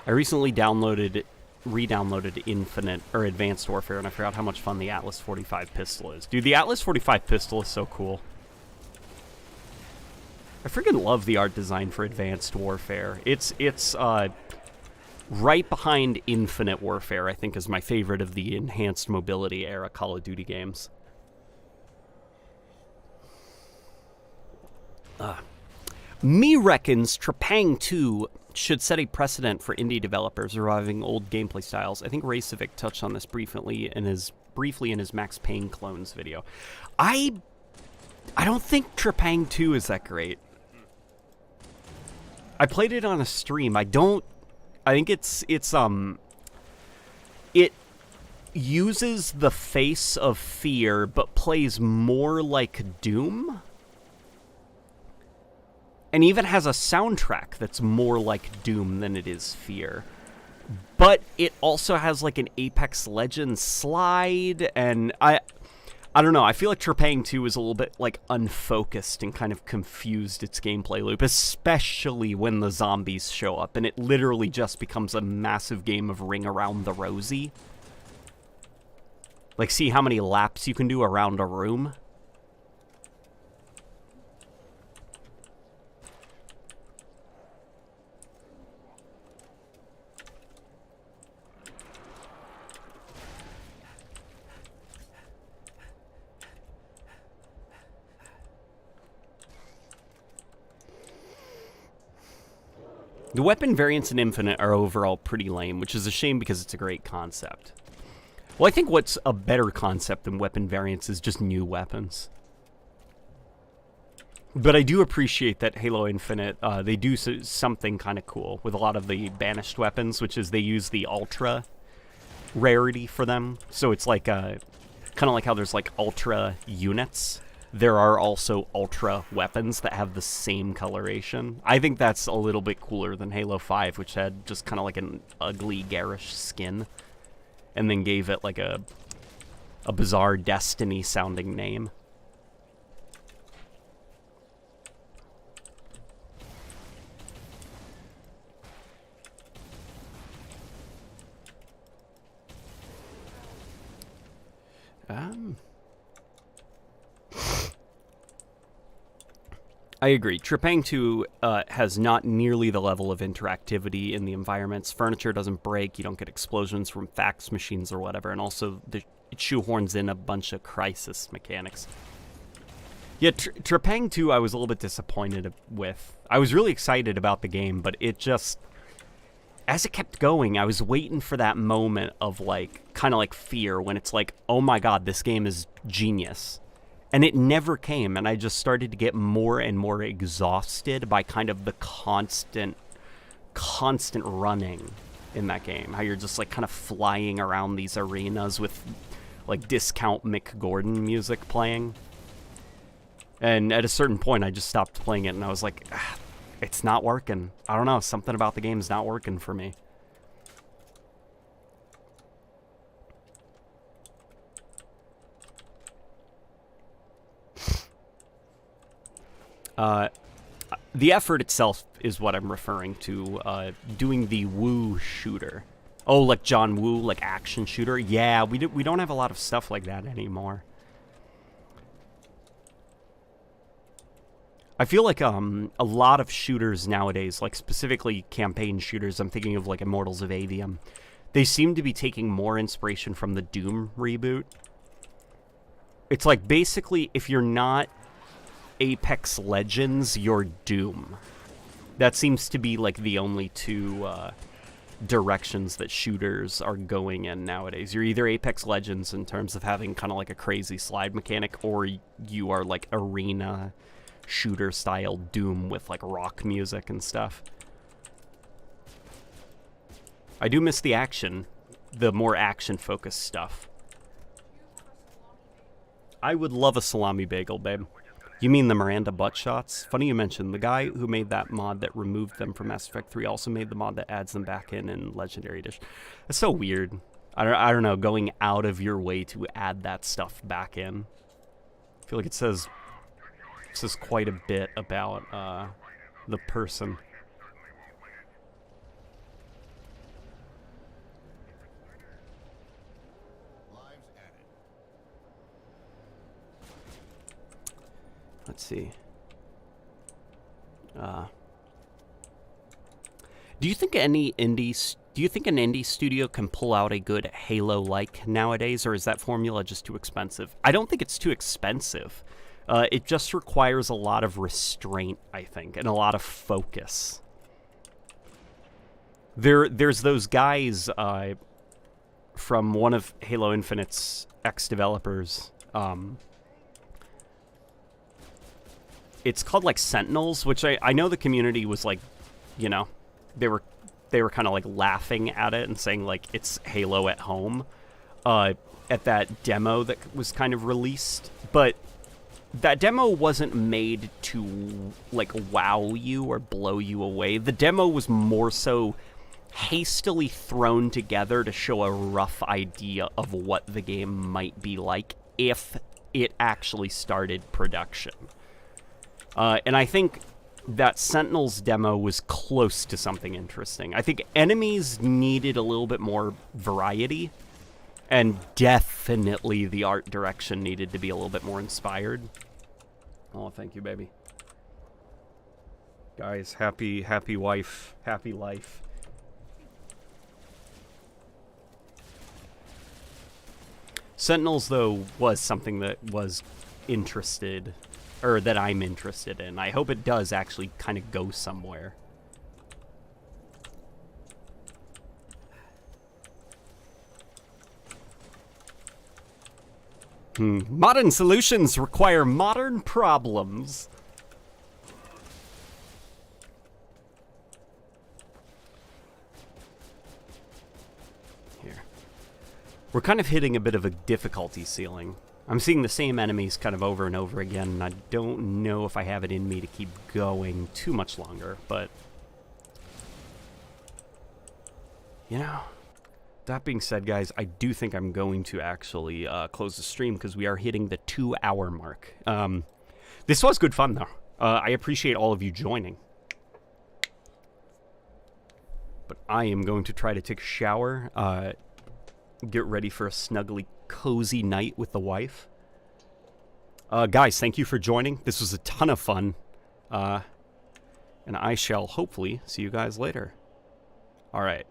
I recently re-downloaded Infinite, or Advanced Warfare, and I forgot how much fun the Atlas 45 pistol is. Dude, the Atlas 45 pistol is so cool. I freaking love the art design for Advanced Warfare. It's right behind Infinite Warfare, I think, is my favorite of the enhanced mobility era Call of Duty games. Me reckons Trepang 2 should set a precedent for indie developers reviving old gameplay styles. I think Racevic touched on this briefly in his Max Payne clones video. I don't think Trepang 2 is that great. I played it on a stream. I think it uses the face of Fear but plays more like Doom. And even has a soundtrack that's more like Doom than it is Fear. But it also has like an Apex Legends slide, and I don't know, I feel like Trepang 2 is a little bit like unfocused and kind of confused its gameplay loop, especially when the zombies show up and it literally just becomes a massive game of Ring Around the Rosie. Like, see how many laps you can do around a room? The weapon variants in Infinite are overall pretty lame, which is a shame because it's a great concept. Well, I think what's a better concept than weapon variants is just new weapons. But I do appreciate that Halo Infinite, they do something kind of cool with a lot of the banished weapons, which is they use the Ultra rarity for them. So it's like, kind of like how there's like Ultra units. There are also Ultra weapons that have the same coloration. I think that's a little bit cooler than Halo 5, which had just kind of like an ugly, garish skin. And then gave it like a bizarre Destiny-sounding name. I agree. Trepang 2 has not nearly the level of interactivity in the environments. Furniture doesn't break. You don't get explosions from fax machines or whatever. And also, it shoehorns in a bunch of crisis mechanics. Yeah, Trepang 2 I was a little bit disappointed with. I was really excited about the game, but it just... As it kept going, I was waiting for that moment of, like, kind of like Fear, when it's like, oh my god, this game is genius. And it never came, and I just started to get more and more exhausted by kind of the constant running in that game. How you're just, like, kind of flying around these arenas with, like, discount Mick Gordon music playing. And at a certain point, I just stopped playing it, and I was like, it's not working. I don't know, something about the game's not working for me. The effort itself is what I'm referring to, doing the Woo shooter. Oh, like John Woo, like action shooter? Yeah, we don't have a lot of stuff like that anymore. I feel like a lot of shooters nowadays, like specifically campaign shooters, I'm thinking of like Immortals of Avium, they seem to be taking more inspiration from the Doom reboot. It's like basically if you're not Apex Legends, you're Doom. That seems to be like the only two directions that shooters are going in nowadays. You're either Apex Legends in terms of having kind of like a crazy slide mechanic, or you are like arena shooter style Doom with like rock music and stuff. I do miss the action, the more action focused stuff. I would love a salami bagel, babe. You mean the Miranda butt shots? Funny you mentioned. The guy who made that mod that removed them from Mass Effect 3 also made the mod that adds them back in Legendary Edition. That's so weird. I don't know, going out of your way to add that stuff back in. I feel like it says quite a bit about the person. Let's see. Do you think an indie studio can pull out a good Halo-like nowadays, or is that formula just too expensive? I don't think it's too expensive. It just requires a lot of restraint, I think, and a lot of focus. There's those guys from one of Halo Infinite's ex-developers. It's called, like, Sentinels, which I know the community was, like, you know, they were kind of, like, laughing at it and saying, like, it's Halo at home at that demo that was kind of released. But that demo wasn't made to, like, wow you or blow you away. The demo was more so hastily thrown together to show a rough idea of what the game might be like if it actually started production. And I think that Sentinels demo was close to something interesting. I think enemies needed a little bit more variety, and definitely the art direction needed to be a little bit more inspired. Oh, thank you, baby. Guys, happy wife, happy life. Sentinels, though, was something that was interested, or that I'm interested in. I hope it does actually kind of go somewhere. Modern solutions require modern problems. Here. We're kind of hitting a bit of a difficulty ceiling. I'm seeing the same enemies kind of over and over again, and I don't know if I have it in me to keep going too much longer, but you know, that being said, guys, I do think I'm going to actually close the stream because we are hitting the 2-hour mark. This was good fun, though. I appreciate all of you joining. But I am going to try to take a shower, get ready for a snuggly, cozy night with the wife. Guys, thank you for joining. This was a ton of fun. And I shall hopefully see you guys later. All right.